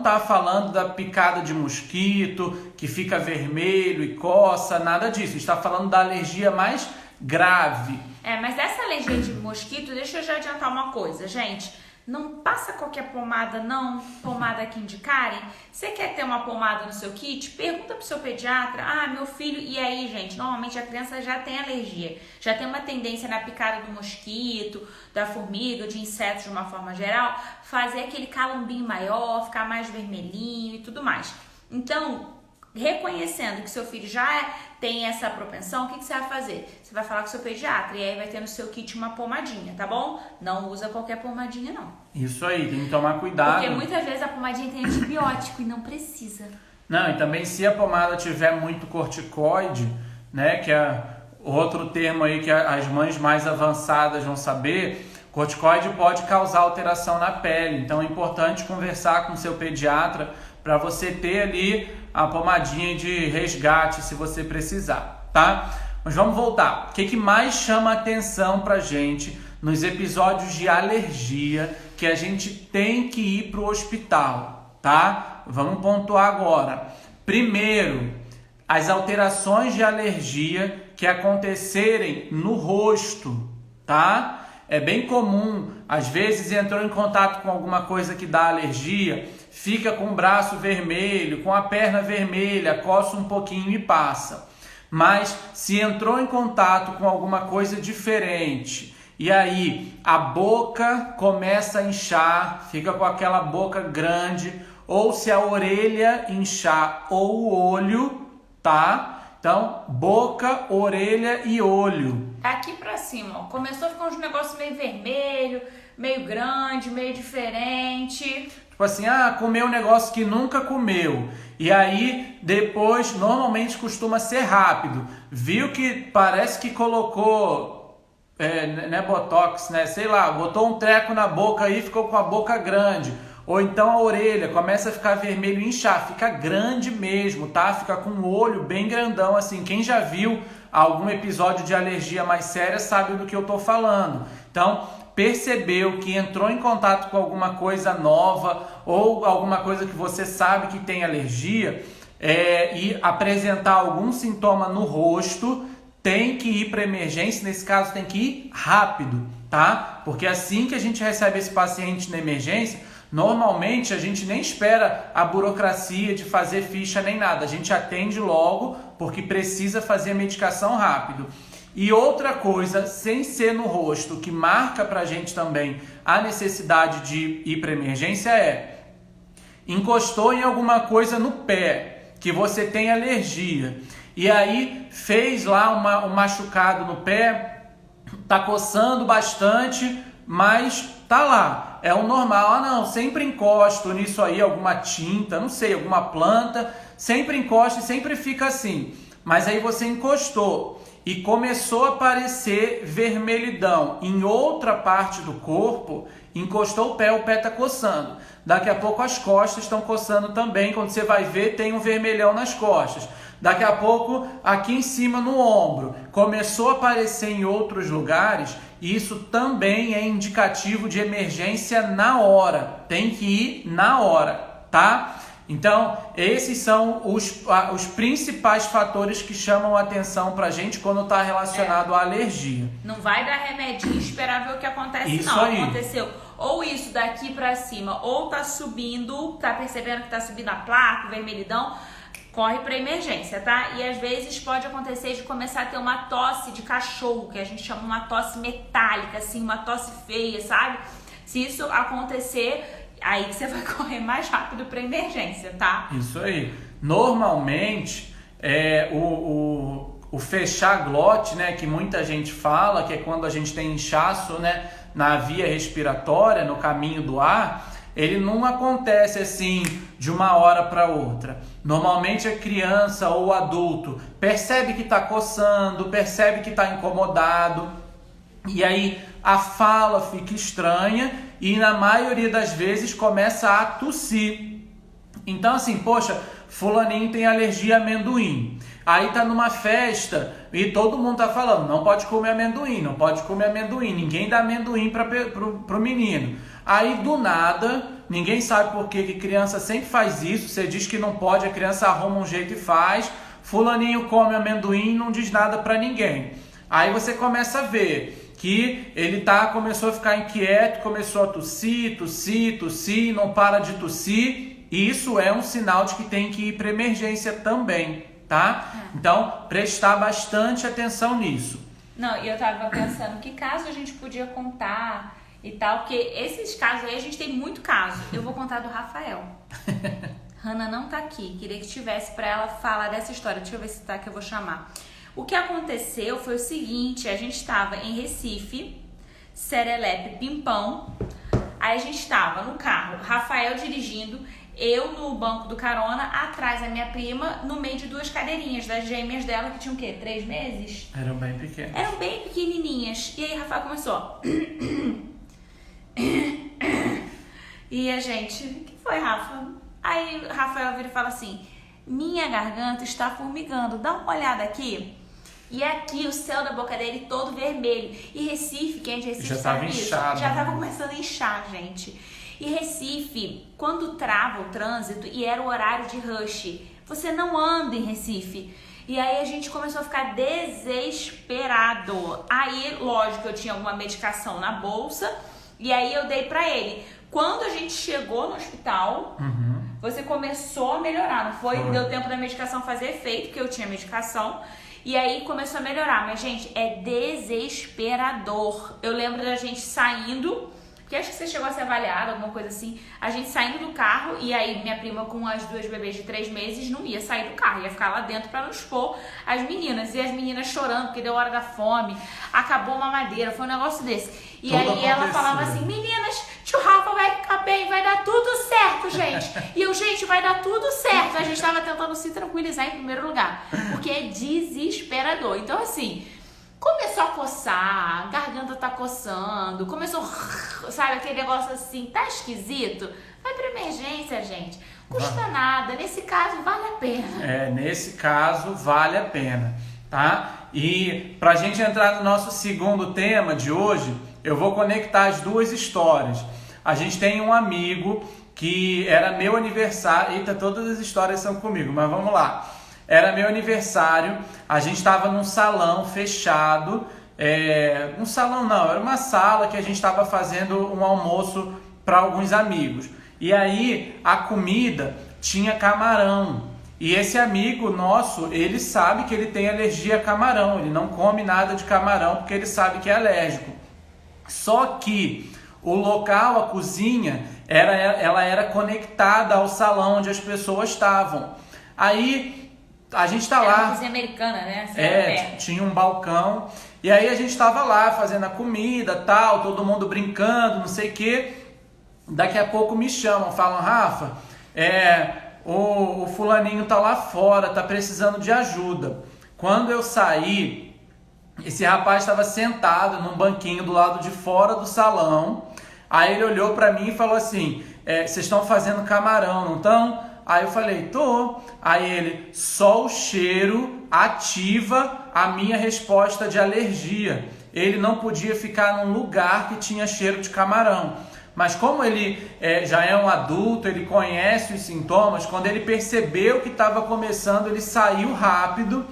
tá falando da picada de mosquito, que fica vermelho e coça, nada disso. A gente está falando da alergia mais grave. Mas essa alergia de mosquito, deixa eu já adiantar uma coisa, gente. Não passa qualquer pomada não, pomada que indicarem. Você quer ter uma pomada no seu kit? Pergunta pro seu pediatra. Meu filho... E aí, gente, normalmente a criança já tem alergia. Já tem uma tendência na picada do mosquito, da formiga, de insetos de uma forma geral, fazer aquele calambinho maior, ficar mais vermelhinho e tudo mais. Então, reconhecendo que seu filho já tem essa propensão, o que você vai fazer? Você vai falar com o seu pediatra e aí vai ter no seu kit uma pomadinha, tá bom? Não usa qualquer pomadinha, não. Isso aí, tem que tomar cuidado. Porque muitas vezes a pomadinha tem antibiótico e não precisa. Não, e também se a pomada tiver muito corticoide, né, que é outro termo aí que as mães mais avançadas vão saber, corticoide pode causar alteração na pele. Então é importante conversar com o seu pediatra para você ter ali a pomadinha de resgate se você precisar, tá? Mas vamos voltar. O que mais chama atenção pra gente nos episódios de alergia que a gente tem que ir pro hospital, tá? Vamos pontuar agora. Primeiro, as alterações de alergia que acontecerem no rosto, tá? É bem comum, às vezes entrou em contato com alguma coisa que dá alergia, fica com o braço vermelho, com a perna vermelha, coça um pouquinho e passa. Mas se entrou em contato com alguma coisa diferente e aí a boca começa a inchar, fica com aquela boca grande, ou se a orelha inchar ou o olho, tá? Então, boca, orelha e olho. Aqui pra cima, ó, começou a ficar uns negócios meio vermelho, meio grande, meio diferente. Tipo assim, comeu um negócio que nunca comeu. E aí, depois, normalmente costuma ser rápido. Viu que parece que colocou, né, botox, né? Sei lá, botou um treco na boca aí e ficou com a boca grande. Ou então a orelha começa a ficar vermelho e inchar, fica grande mesmo, tá? Fica com o olho bem grandão, assim. Quem já viu algum episódio de alergia mais séria sabe do que eu tô falando. Então, percebeu que entrou em contato com alguma coisa nova ou alguma coisa que você sabe que tem alergia e apresentar algum sintoma no rosto, tem que ir para emergência. Nesse caso, tem que ir rápido, tá? Porque assim que a gente recebe esse paciente na emergência, normalmente a gente nem espera a burocracia de fazer ficha nem nada. A gente atende logo porque precisa fazer a medicação rápido. E outra coisa, sem ser no rosto, que marca pra gente também a necessidade de ir para emergência encostou em alguma coisa no pé, que você tem alergia. E aí fez lá um machucado no pé, tá coçando bastante, mas tá lá. É o normal. Não, sempre encosto nisso aí, alguma tinta, não sei, alguma planta, sempre encosta e sempre fica assim. Mas aí você encostou e começou a aparecer vermelhidão em outra parte do corpo, encostou o pé tá coçando. Daqui a pouco as costas estão coçando também, quando você vai ver tem um vermelhão nas costas. Daqui a pouco aqui em cima no ombro, começou a aparecer em outros lugares, e isso também é indicativo de emergência na hora, tem que ir na hora, tá? Então, esses são os principais fatores que chamam a atenção pra gente quando está relacionado à alergia. Não vai dar remedinho e esperar ver o que acontece, isso não. Aí. Aconteceu ou isso daqui pra cima, ou tá subindo, tá percebendo que tá subindo a placa, vermelhidão, corre pra emergência, tá? E às vezes pode acontecer de começar a ter uma tosse de cachorro, que a gente chama uma tosse metálica, assim, uma tosse feia, sabe? Se isso acontecer, aí você vai correr mais rápido para emergência, tá? Isso aí. Normalmente, o fechar glote, né, que muita gente fala, que é quando a gente tem inchaço, né, na via respiratória, no caminho do ar, ele não acontece assim de uma hora para outra. Normalmente a criança ou o adulto percebe que está coçando, percebe que está incomodado, e aí a fala fica estranha e na maioria das vezes começa a tossir. Então assim, poxa, fulaninho tem alergia a amendoim. Aí tá numa festa e todo mundo tá falando, não pode comer amendoim, não pode comer amendoim. Ninguém dá amendoim pro menino. Aí do nada, ninguém sabe por que criança sempre faz isso. Você diz que não pode, a criança arruma um jeito e faz. Fulaninho come amendoim e não diz nada pra ninguém. Aí você começa a ver que ele começou a ficar inquieto, começou a tossir, não para de tossir. Isso é um sinal de que tem que ir para emergência também, tá? Então, prestar bastante atenção nisso. Não, e eu tava pensando que caso a gente podia contar e tal, porque esses casos aí a gente tem muito caso. Eu vou contar do Rafael. Hannah não tá aqui, queria que tivesse pra ela falar dessa história. Deixa eu ver se tá, que eu vou chamar. O que aconteceu foi o seguinte, a gente tava em Recife, serelepe, pimpão. Aí a gente tava no carro, Rafael dirigindo, eu no banco do carona, atrás a minha prima, no meio de duas cadeirinhas das gêmeas dela, que tinham o quê? 3 meses? Eram bem pequenas. Eram bem pequenininhas. E aí Rafael começou. E a gente, o que foi, Rafa? Aí Rafael vira e fala assim, minha garganta está formigando, dá uma olhada aqui. E aqui o céu da boca dele todo vermelho. E Recife, quem é de Recife já sabe tava isso? inchado, Já tava começando a inchar, gente. E Recife, quando trava o trânsito e era o horário de rush, você não anda em Recife. E aí a gente começou a ficar desesperado. Aí, lógico, eu tinha alguma medicação na bolsa e aí eu dei pra ele. Quando a gente chegou no hospital, você começou a melhorar, não foi? Deu tempo da medicação fazer efeito, porque eu tinha medicação. E aí começou a melhorar. Mas, gente, é desesperador. Eu lembro da gente saindo, porque acho que você chegou a ser avaliada, alguma coisa assim. A gente saindo do carro, e aí minha prima com as 2 bebês de 3 meses não ia sair do carro, ia ficar lá dentro pra não expor as meninas. E as meninas chorando, porque deu hora da fome, acabou a mamadeira, foi um negócio desse. E tudo aí ela falava assim, meninas, tio Rafa vai ficar bem, vai dar tudo certo, gente. E eu, gente, vai dar tudo certo. A gente tava tentando se tranquilizar em primeiro lugar, porque é desesperador. Então, assim, começou a coçar, a garganta tá coçando, começou, sabe, aquele negócio assim, tá esquisito? Vai pra emergência, gente. Custa nada, nesse caso vale a pena. Nesse caso vale a pena, tá? E pra gente entrar no nosso segundo tema de hoje, eu vou conectar as duas histórias. A gente tem um amigo que era meu aniversário, eita, todas as histórias são comigo, mas vamos lá. Era meu aniversário, a gente estava num salão fechado, um salão não, era uma sala que a gente estava fazendo um almoço para alguns amigos. E aí a comida tinha camarão. E esse amigo nosso, ele sabe que ele tem alergia a camarão, ele não come nada de camarão porque ele sabe que é alérgico. Só que o local, a cozinha, ela era conectada ao salão onde as pessoas estavam. Aí a gente tá lá. Era uma cozinha americana, né? Tinha um balcão. E aí a gente tava lá fazendo a comida, tal, todo mundo brincando, não sei o quê. Daqui a pouco me chamam, falam, Rafa, o fulaninho tá lá fora, tá precisando de ajuda. Quando eu saí, esse rapaz estava sentado num banquinho do lado de fora do salão. Aí ele olhou para mim e falou assim, vocês estão fazendo camarão, não estão? Aí eu falei, tô. Aí ele, só o cheiro ativa a minha resposta de alergia. Ele não podia ficar num lugar que tinha cheiro de camarão. Mas como ele já é um adulto, ele conhece os sintomas, quando ele percebeu que estava começando, ele saiu rápido.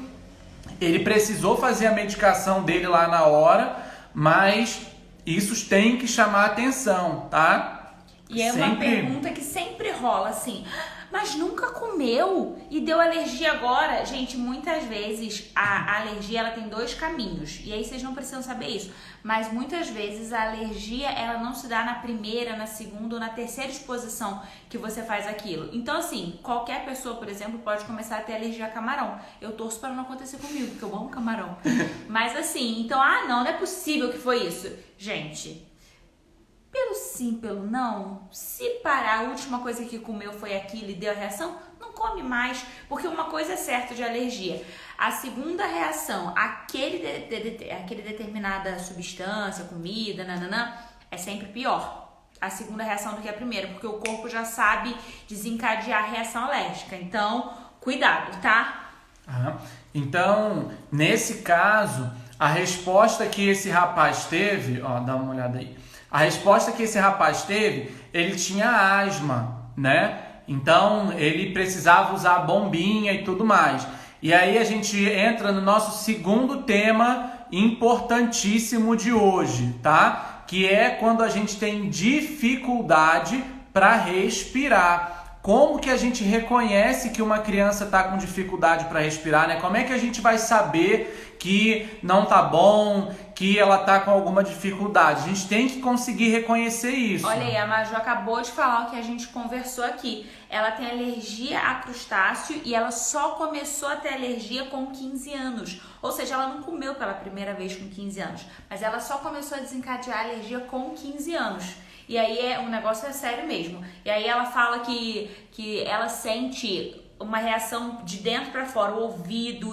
Ele precisou fazer a medicação dele lá na hora, mas isso tem que chamar atenção, tá? E é uma pergunta que sempre rola assim, mas nunca comeu e deu alergia agora? Gente, muitas vezes a alergia ela tem 2 caminhos, e aí vocês não precisam saber isso, mas muitas vezes a alergia ela não se dá na primeira, na segunda ou na terceira exposição que você faz aquilo. Então assim, qualquer pessoa, por exemplo, pode começar a ter alergia a camarão. Eu torço para não acontecer comigo, porque eu amo camarão. Mas assim, então, não é possível que foi isso. Gente, pelo sim, pelo não, se parar, a última coisa que comeu foi aquilo e deu a reação, não come mais, porque uma coisa é certa de alergia. A segunda reação, aquele determinada substância, comida, nananã, é sempre pior. A segunda reação do que a primeira, porque o corpo já sabe desencadear a reação alérgica. Então, cuidado, tá? Então, nesse caso, a resposta que esse rapaz teve, dá uma olhada aí. A resposta que esse rapaz teve, ele tinha asma, né? Então, ele precisava usar bombinha e tudo mais. E aí a gente entra no nosso segundo tema importantíssimo de hoje, tá? Que é quando a gente tem dificuldade para respirar. Como que a gente reconhece que uma criança está com dificuldade para respirar, né? Como é que a gente vai saber que não tá bom, que ela tá com alguma dificuldade? A gente tem que conseguir reconhecer isso. Olha aí, a Maju acabou de falar o que a gente conversou aqui. Ela tem alergia a crustáceo e ela só começou a ter alergia com 15 anos. Ou seja, ela não comeu pela primeira vez com 15 anos, mas ela só começou a desencadear a alergia com 15 anos. E aí o negócio é sério mesmo. E aí ela fala que ela sente uma reação de dentro para fora, o ouvido,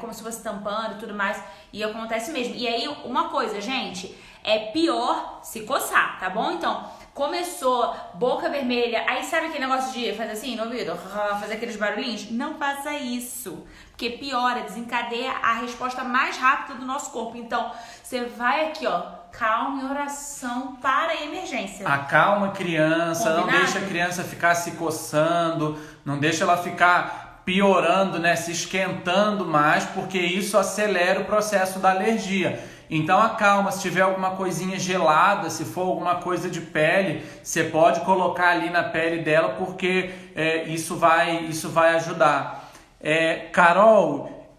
como se fosse tampando e tudo mais. E acontece mesmo. E aí, uma coisa, gente, é pior se coçar, tá bom? Então, começou, boca vermelha, aí sabe aquele negócio de fazer assim no ouvido? Fazer aqueles barulhinhos? Não faça isso. Porque piora, desencadeia a resposta mais rápida do nosso corpo. Então, você vai aqui, ó, calma e oração para a emergência. Acalma a criança, Combinado? Não deixa a criança ficar se coçando, não deixa ela ficar piorando, né, se esquentando mais, porque isso acelera o processo da alergia. Então acalma, se tiver alguma coisinha gelada, se for alguma coisa de pele, você pode colocar ali na pele dela, porque isso vai ajudar. Carol,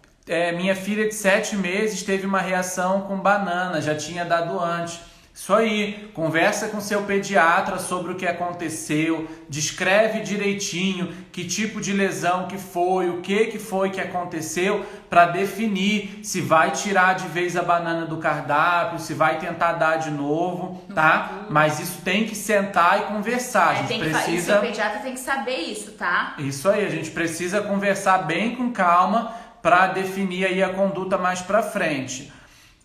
minha filha de 7 meses teve uma reação com banana, já tinha dado antes. Isso aí, conversa com seu pediatra sobre o que aconteceu, descreve direitinho que tipo de lesão que foi, o que foi que aconteceu, para definir se vai tirar de vez a banana do cardápio, se vai tentar dar de novo, tá? Mas isso tem que sentar e conversar. A gente precisa... O pediatra tem que saber isso, tá? Isso aí, a gente precisa conversar bem com calma para definir aí a conduta mais para frente.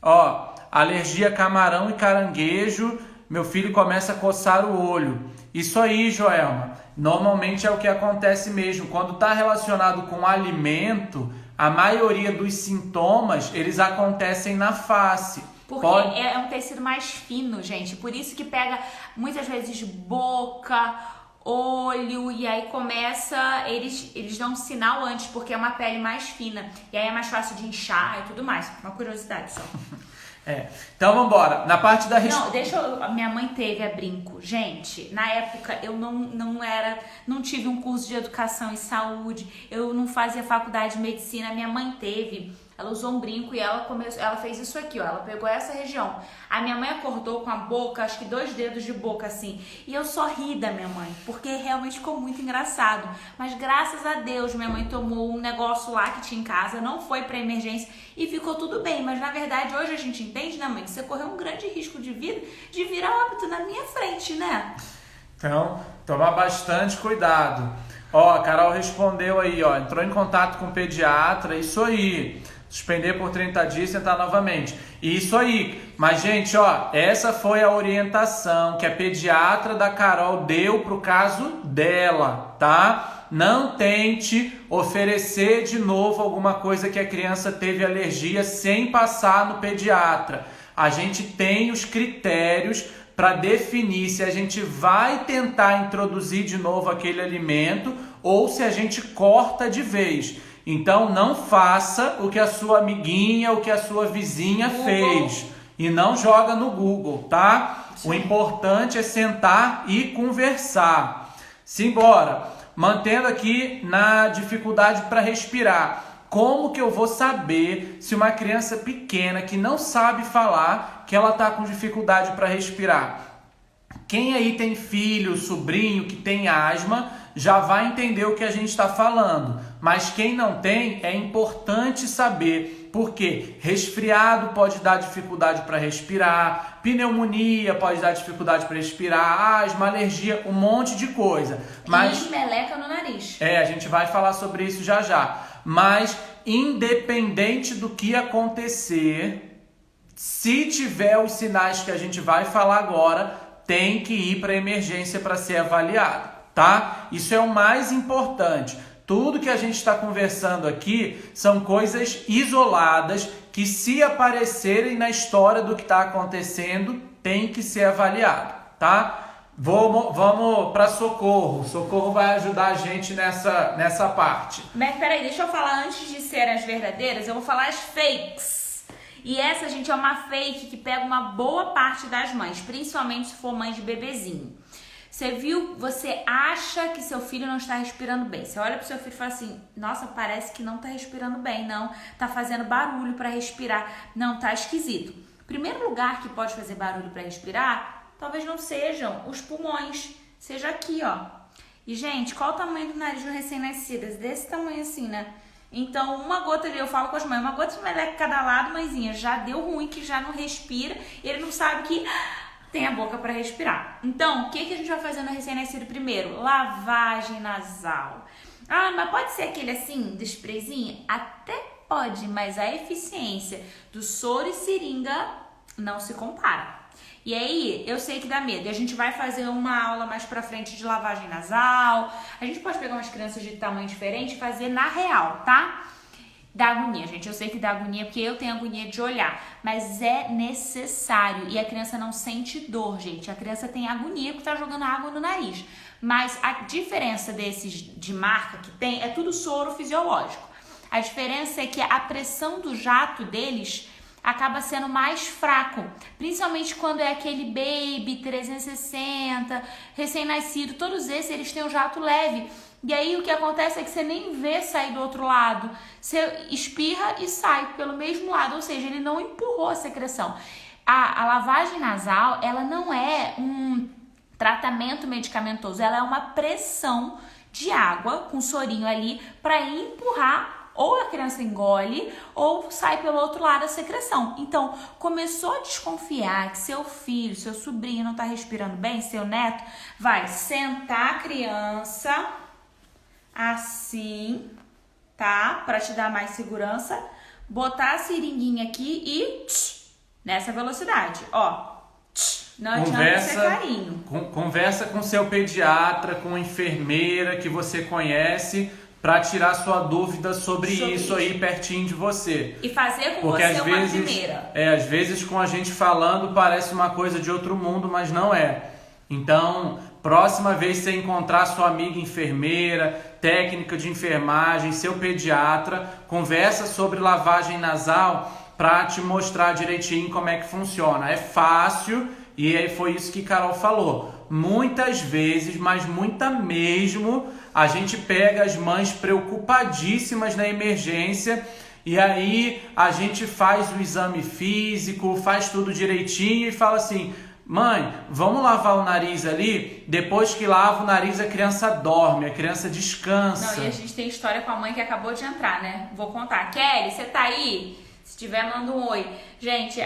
Ó, alergia a camarão e caranguejo, meu filho começa a coçar o olho. Isso aí, Joelma, normalmente é o que acontece mesmo. Quando está relacionado com alimento, a maioria dos sintomas, eles acontecem na face. Porque é um tecido mais fino, gente. Por isso que pega muitas vezes boca, olho, e aí começa, eles dão um sinal antes, porque é uma pele mais fina. E aí é mais fácil de inchar e tudo mais. Uma curiosidade só. Então vamos embora. Na parte da Minha mãe teve a brinco. Gente, na época eu não tive um curso de educação em saúde, eu não fazia faculdade de medicina. Minha mãe teve. Ela usou um brinco e ela fez isso aqui, ó. Ela pegou essa região. A minha mãe acordou com a boca, acho que 2 dedos de boca assim. E eu só ri da minha mãe, porque realmente ficou muito engraçado. Mas graças a Deus, minha mãe tomou um negócio lá que tinha em casa, não foi pra emergência e ficou tudo bem. Mas na verdade, hoje a gente entende, né, mãe, que você correu um grande risco de vida de virar óbito na minha frente, né? Então, tomar bastante cuidado. Ó, a Carol respondeu aí, ó, entrou em contato com o pediatra, isso aí. Suspender por 30 dias e tentar novamente. Isso aí. Mas, gente, ó, essa foi a orientação que a pediatra da Carol deu pro caso dela, tá? Não tente oferecer de novo alguma coisa que a criança teve alergia sem passar no pediatra. A gente tem os critérios para definir se a gente vai tentar introduzir de novo aquele alimento ou se a gente corta de vez. Então não faça o que a sua amiguinha, o que a sua vizinha fez. E não joga no Google, tá? Sim. O importante é sentar e conversar. Simbora. Mantendo aqui na dificuldade para respirar. Como que eu vou saber se uma criança pequena que não sabe falar, que ela está com dificuldade para respirar? Quem aí tem filho, sobrinho que tem asma, já vai entender o que a gente está falando. Mas quem não tem, é importante saber, porque resfriado pode dar dificuldade para respirar, pneumonia pode dar dificuldade para respirar, asma, alergia, um monte de coisa. Mas meleca no nariz. A gente vai falar sobre isso já já. Mas independente do que acontecer, se tiver os sinais que a gente vai falar agora, tem que ir para a emergência para ser avaliado, tá? Isso é o mais importante. Tudo que a gente está conversando aqui são coisas isoladas que, se aparecerem na história do que está acontecendo, tem que ser avaliado, tá? Vamos para Socorro. Socorro vai ajudar a gente nessa parte. Mas peraí, deixa eu falar antes de serem as verdadeiras, eu vou falar as fakes. E essa, gente, é uma fake que pega uma boa parte das mães, principalmente se for mãe de bebezinho. Você viu, você acha que seu filho não está respirando bem. Você olha pro seu filho e fala assim, nossa, parece que não tá respirando bem, não. Tá fazendo barulho para respirar, não, tá esquisito. Primeiro lugar que pode fazer barulho para respirar, talvez não sejam os pulmões, seja aqui, ó. E, gente, qual o tamanho do nariz do recém-nascido? Desse tamanho assim, né? Então, uma gota ali, eu falo com as mães, uma gota de meleca cada lado, mãezinha, já deu ruim, que já não respira, ele não sabe que tem a boca para respirar. Então, o que a gente vai fazer no recém-nascido primeiro? Lavagem nasal. Ah, mas pode ser aquele assim, do sprayzinho? Até pode, mas a eficiência do soro e seringa não se compara. E aí, eu sei que dá medo. E a gente vai fazer uma aula mais pra frente de lavagem nasal. A gente pode pegar umas crianças de tamanho diferente e fazer na real, tá? Dá agonia, gente. Eu sei que dá agonia porque eu tenho agonia de olhar. Mas é necessário. E a criança não sente dor, gente. A criança tem agonia porque tá jogando água no nariz. Mas a diferença desses de marca que tem é tudo soro fisiológico. A diferença é que a pressão do jato deles acaba sendo mais fraco, principalmente quando é aquele baby 360, recém-nascido, todos esses eles têm um jato leve. E aí o que acontece é que você nem vê sair do outro lado, você espirra e sai pelo mesmo lado, ou seja, ele não empurrou a secreção. A lavagem nasal, ela não é um tratamento medicamentoso, ela é uma pressão de água com sorinho ali para empurrar. Ou a criança engole, ou sai pelo outro lado a secreção. Então, começou a desconfiar que seu filho, seu sobrinho não está respirando bem, seu neto, vai sentar a criança assim, tá? Para te dar mais segurança. Botar a seringuinha aqui e nessa velocidade, ó. Não adianta ser carinho. Conversa com seu pediatra, com enfermeira que você conhece, para tirar sua dúvida sobre isso aí pertinho de você. E fazer com porque você às uma vezes, primeira. Às vezes com a gente falando parece uma coisa de outro mundo, mas não é. Então, próxima vez que você encontrar sua amiga enfermeira, técnica de enfermagem, seu pediatra, conversa sobre lavagem nasal para te mostrar direitinho como é que funciona. É fácil e aí foi isso que Carol falou. Muitas vezes, mas muita mesmo, a gente pega as mães preocupadíssimas na emergência e aí a gente faz o exame físico, faz tudo direitinho e fala assim, mãe, vamos lavar o nariz ali? Depois que lava o nariz a criança dorme, a criança descansa. Não, e a gente tem história com a mãe que acabou de entrar, né? Vou contar. Kelly, você tá aí? Se tiver, manda um oi. Gente,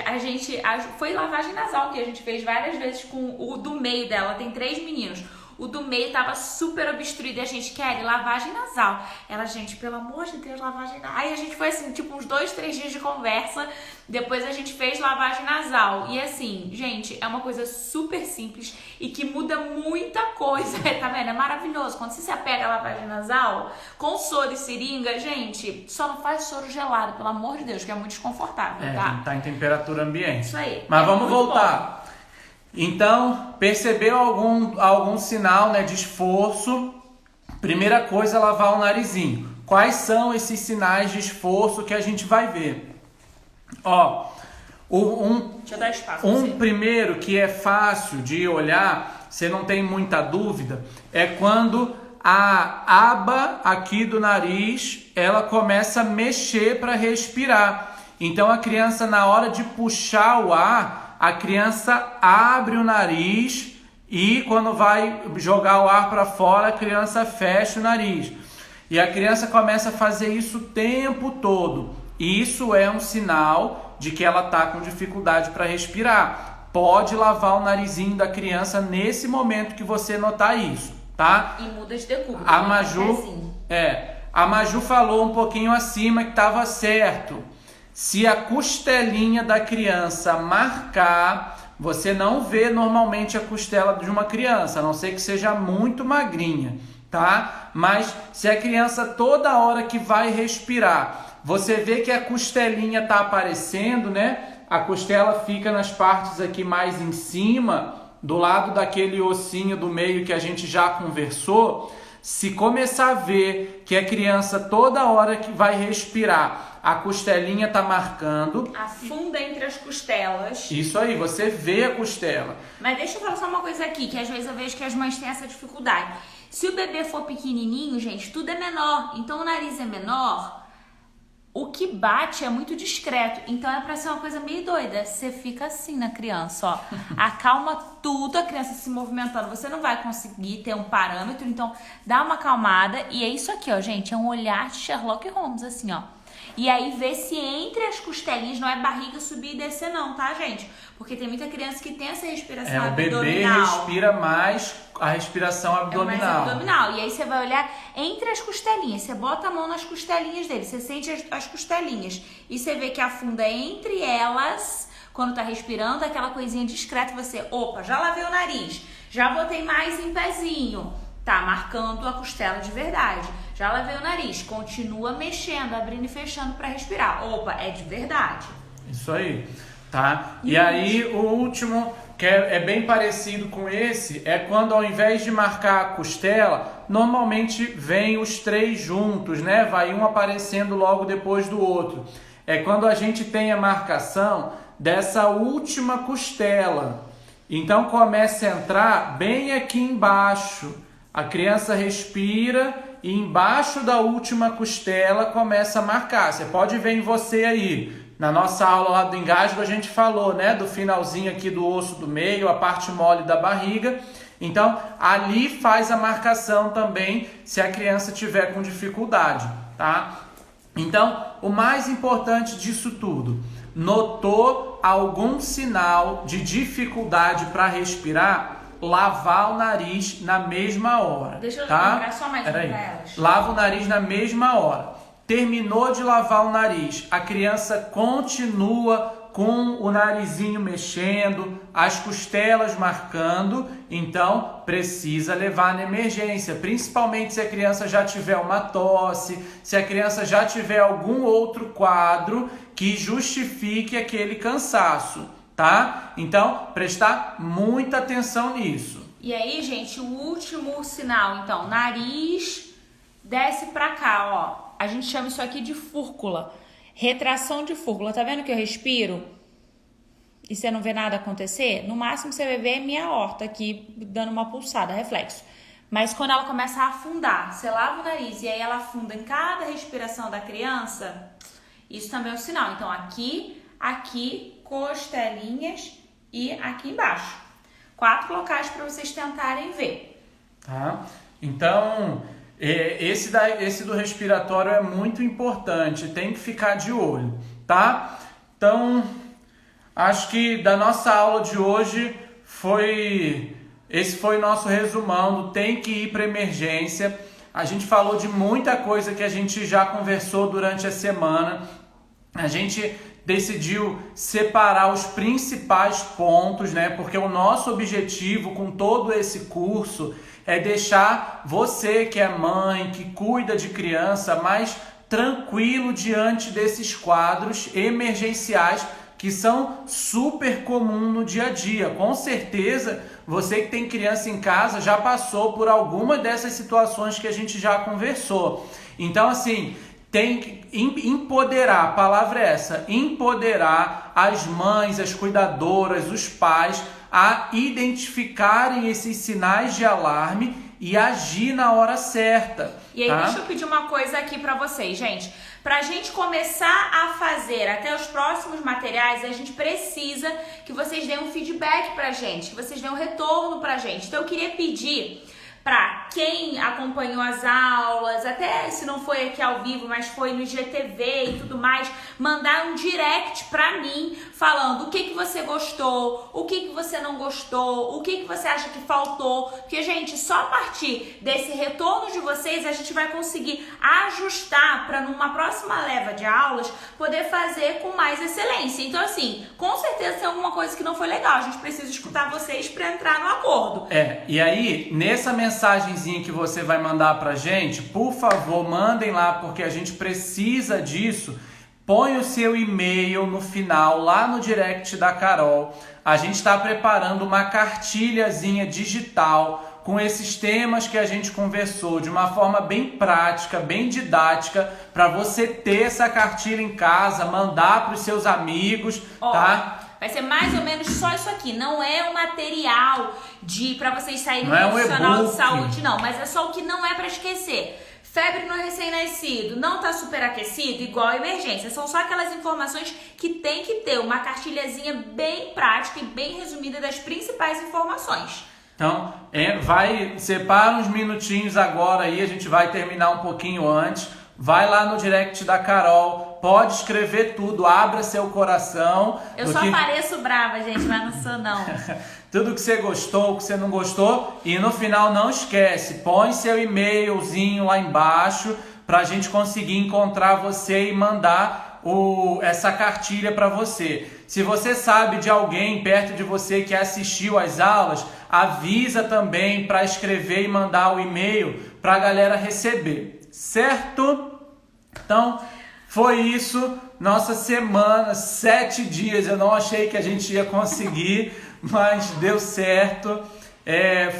foi lavagem nasal que a gente fez várias vezes com o do meio dela. Tem 3 meninos. O do meio tava super obstruído e a gente quer lavagem nasal. Ela, gente, pelo amor de Deus, lavagem nasal. Aí a gente foi assim, tipo uns 2, 3 dias de conversa. Depois a gente fez lavagem nasal. E assim, gente, é uma coisa super simples e que muda muita coisa. Tá vendo? É maravilhoso. Quando você se apega à lavagem nasal, com soro e seringa, gente, só não faz soro gelado, pelo amor de Deus, que é muito desconfortável, tá? Tá em temperatura ambiente. Isso aí. Mas vamos voltar. Bom. Então, percebeu algum sinal, né, de esforço? Primeira coisa, lavar o narizinho. Quais são esses sinais de esforço que a gente vai ver? Ó, deixa eu dar espaço primeiro que é fácil de olhar, você não tem muita dúvida, é quando a aba aqui do nariz, ela começa a mexer para respirar. Então, a criança, na hora de puxar o ar, a criança abre o nariz e quando vai jogar o ar para fora, a criança fecha o nariz. E a criança começa a fazer isso o tempo todo. Isso é um sinal de que ela está com dificuldade para respirar. Pode lavar o narizinho da criança nesse momento que você notar isso, tá? E muda de decúbito. A Maju falou um pouquinho acima que estava certo. Se a costelinha da criança marcar, você não vê normalmente a costela de uma criança, a não ser que seja muito magrinha, tá? Mas se a criança toda hora que vai respirar, você vê que a costelinha tá aparecendo, né? A costela fica nas partes aqui mais em cima, do lado daquele ossinho do meio que a gente já conversou. Se começar a ver que a criança toda hora que vai respirar, a costelinha tá marcando. Afunda entre as costelas. Isso aí, você vê a costela. Mas deixa eu falar só uma coisa aqui, que às vezes eu vejo que as mães têm essa dificuldade. Se o bebê for pequenininho, gente, tudo é menor. Então o nariz é menor, o que bate é muito discreto. Então é pra ser uma coisa meio doida. Você fica assim na criança, ó. Acalma tudo, a criança se movimentando. Você não vai conseguir ter um parâmetro, então dá uma acalmada. E é isso aqui, ó, gente. É um olhar de Sherlock Holmes, assim, ó. E aí vê se entre as costelinhas, não é barriga subir e descer não, tá, gente? Porque tem muita criança que tem essa respiração abdominal. O bebê respira mais a respiração abdominal. É mais abdominal. E aí você vai olhar entre as costelinhas. Você bota a mão nas costelinhas dele. Você sente as costelinhas. E você vê que afunda entre elas, quando tá respirando, aquela coisinha discreta. Você, opa, já lavei o nariz. Já botei mais em pezinho. Tá marcando a costela de verdade. Já lavei o nariz. Continua mexendo, abrindo e fechando para respirar. Opa, é de verdade. Isso aí, tá? E aí o último, que é bem parecido com esse, é quando ao invés de marcar a costela, normalmente vem os três juntos, né? Vai um aparecendo logo depois do outro. É quando a gente tem a marcação dessa última costela. Então começa a entrar bem aqui embaixo. A criança respira e embaixo da última costela começa a marcar. Você pode ver em você aí. Na nossa aula lá do engasgo a gente falou, né? Do finalzinho aqui do osso do meio, a parte mole da barriga. Então, ali faz a marcação também se a criança tiver com dificuldade, tá? Então, o mais importante disso tudo, notou algum sinal de dificuldade para respirar? Lavar o nariz na mesma hora. Deixa eu tá? lembrar só mais para elas. Lava o nariz na mesma hora. Terminou de lavar o nariz, a criança continua com o narizinho mexendo, as costelas marcando, então precisa levar na emergência, principalmente se a criança já tiver uma tosse, se a criança já tiver algum outro quadro que justifique aquele cansaço. Tá? Então, prestar muita atenção nisso. E aí, gente, o último sinal, então, nariz desce pra cá, ó. A gente chama isso aqui de fúrcula. Retração de fúrcula. Tá vendo que eu respiro? E você não vê nada acontecer? No máximo você vai ver minha aorta aqui dando uma pulsada, reflexo. Mas quando ela começa a afundar, você lava o nariz e aí ela afunda em cada respiração da criança, isso também é um sinal. Então, aqui, costelinhas e aqui embaixo. 4 locais para vocês tentarem ver. Tá? Então, esse do respiratório é muito importante, tem que ficar de olho, tá? Então, acho que da nossa aula de hoje esse foi o nosso resumão do tem que ir para emergência. A gente falou de muita coisa que a gente já conversou durante a semana. A gente decidiu separar os principais pontos, né? Porque o nosso objetivo com todo esse curso é deixar você que é mãe, que cuida de criança, mais tranquilo diante desses quadros emergenciais que são super comuns no dia a dia. Com certeza, você que tem criança em casa já passou por alguma dessas situações que a gente já conversou. Então, assim, tem que empoderar, a palavra é essa, empoderar as mães, as cuidadoras, os pais a identificarem esses sinais de alarme e agir na hora certa. E aí, deixa eu pedir uma coisa aqui pra vocês, gente. Pra gente começar a fazer até os próximos materiais, a gente precisa que vocês deem um feedback pra gente, que vocês deem um retorno pra gente. Então, eu queria pedir para quem acompanhou as aulas, até se não foi aqui ao vivo, mas foi no IGTV e tudo mais, mandar um direct para mim falando o que você gostou, o que você não gostou, o que você acha que faltou, porque, gente, só a partir desse retorno de vocês a gente vai conseguir ajustar para numa próxima leva de aulas poder fazer com mais excelência. Então, assim, com certeza tem alguma coisa que não foi legal, a gente precisa escutar vocês para entrar no acordo. E aí, nessa mensagenzinha que você vai mandar pra gente, por favor, mandem lá, porque a gente precisa disso. Põe o seu e-mail no final, lá no direct da Carol. A gente está preparando uma cartilhazinha digital com esses temas que a gente conversou, de uma forma bem prática, bem didática, para você ter essa cartilha em casa, mandar para os seus amigos, tá? Vai ser mais ou menos só isso aqui. Não é um material para vocês saírem do profissional de saúde, não. Mas é só o que não é para esquecer. Febre no recém-nascido, não tá superaquecido, igual a emergência. São só aquelas informações que tem que ter. Uma cartilhazinha bem prática e bem resumida das principais informações. Então, separa uns minutinhos agora aí, a gente vai terminar um pouquinho antes. Vai lá no direct da Carol, pode escrever tudo, abra seu coração. Eu só pareço brava, gente, mas não sou não. Tudo que você gostou, que você não gostou. E no final não esquece, põe seu e-mailzinho lá embaixo pra gente conseguir encontrar você e mandar essa cartilha para você. Se você sabe de alguém perto de você que assistiu às aulas, avisa também para escrever e mandar o e-mail para a galera receber. Certo? Então, foi isso. Nossa semana, 7 dias. Eu não achei que a gente ia conseguir, mas deu certo.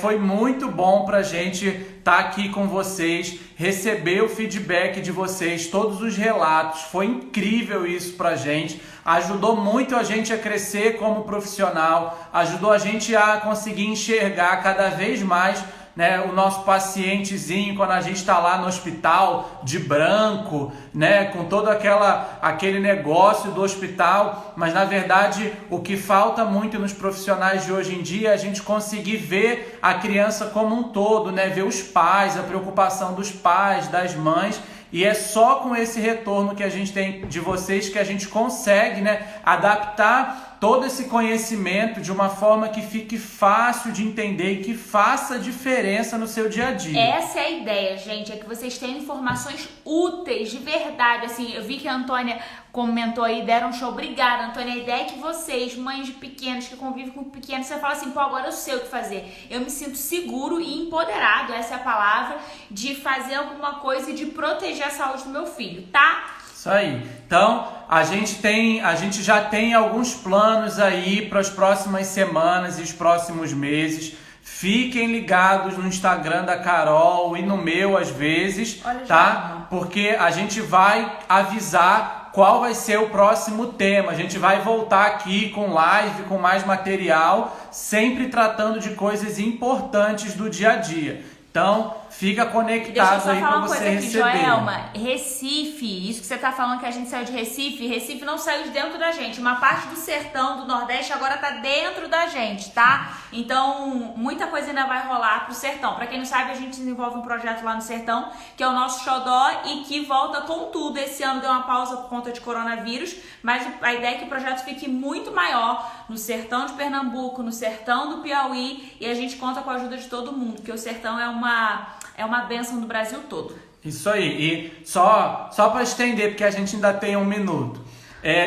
Foi muito bom pra gente estar aqui com vocês, receber o feedback de vocês, todos os relatos. Foi incrível isso pra gente. Ajudou muito a gente a crescer como profissional, ajudou a gente a conseguir enxergar cada vez mais, né, o nosso pacientezinho quando a gente está lá no hospital de branco, né, com todo aquele negócio do hospital, mas na verdade o que falta muito nos profissionais de hoje em dia é a gente conseguir ver a criança como um todo, né, ver os pais, a preocupação dos pais, das mães. E é só com esse retorno que a gente tem de vocês que a gente consegue, né, adaptar todo esse conhecimento de uma forma que fique fácil de entender e que faça diferença no seu dia a dia. Essa é a ideia, gente, é que vocês tenham informações úteis, de verdade. Assim, eu vi que a Antônia comentou aí, deram um show. Obrigada, Antônia. A ideia é que vocês, mães de pequenos, que convivem com pequenos, você fala assim, pô, agora eu sei o que fazer. Eu me sinto seguro e empoderado, essa é a palavra, de fazer alguma coisa e de proteger a saúde do meu filho, tá? Isso aí. Então, a gente já tem alguns planos aí para as próximas semanas e os próximos meses. Fiquem ligados no Instagram da Carol e no meu às vezes, tá? Porque a gente vai avisar qual vai ser o próximo tema. A gente vai voltar aqui com live, com mais material, sempre tratando de coisas importantes do dia a dia. Então, fica conectado aí para você receber. Joelma, Recife, isso que você tá falando que a gente saiu de Recife não saiu de dentro da gente. Uma parte do sertão, do Nordeste, agora tá dentro da gente, tá? Então, muita coisa ainda vai rolar pro sertão. Pra quem não sabe, a gente desenvolve um projeto lá no sertão, que é o nosso xodó e que volta com tudo. Esse ano deu uma pausa por conta de coronavírus, mas a ideia é que o projeto fique muito maior no sertão de Pernambuco, no sertão do Piauí, e a gente conta com a ajuda de todo mundo, porque o sertão é uma bênção do Brasil todo. Isso aí. E só para estender, porque a gente ainda tem um minuto.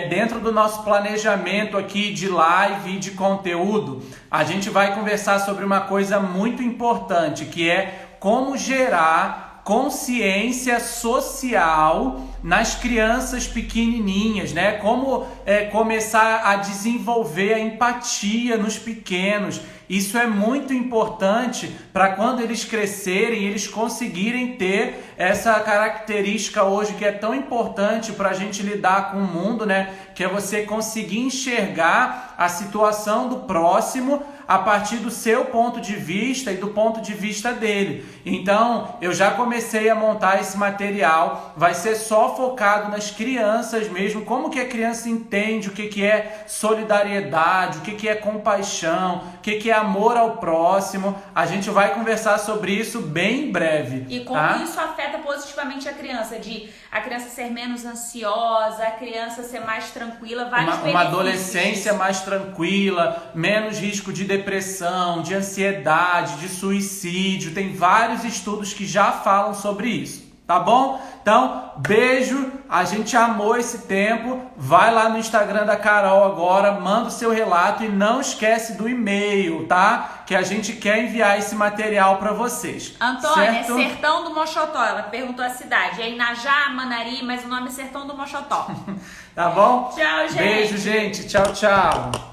Dentro do nosso planejamento aqui de live e de conteúdo, a gente vai conversar sobre uma coisa muito importante, que é como gerar consciência social nas crianças pequenininhas, né? Como começar a desenvolver a empatia nos pequenos. Isso é muito importante para quando eles crescerem, eles conseguirem ter essa característica hoje que é tão importante para a gente lidar com o mundo, né? Que é você conseguir enxergar a situação do próximo a partir do seu ponto de vista e do ponto de vista dele. Então, eu já comecei a montar esse material, vai ser só focado nas crianças mesmo, como que a criança entende o que é solidariedade, o que é compaixão, o que é amor ao próximo. A gente vai conversar sobre isso bem em breve. E como isso afeta positivamente a criança, de a criança ser menos ansiosa, a criança ser mais tranquila, uma adolescência mais tranquila, menos risco de depressão, de ansiedade, de suicídio. Tem vários estudos que já falam sobre isso, tá bom? Então, beijo, a gente amou esse tempo. Vai lá no Instagram da Carol agora, manda o seu relato e não esquece do e-mail, tá? Que a gente quer enviar esse material para vocês. Antônia, certo? É Sertão do Mochotó, ela perguntou a cidade. É Inajá, Manari, mas o nome é Sertão do Mochotó. Tá bom? Tchau, gente. Beijo, gente. Tchau, tchau.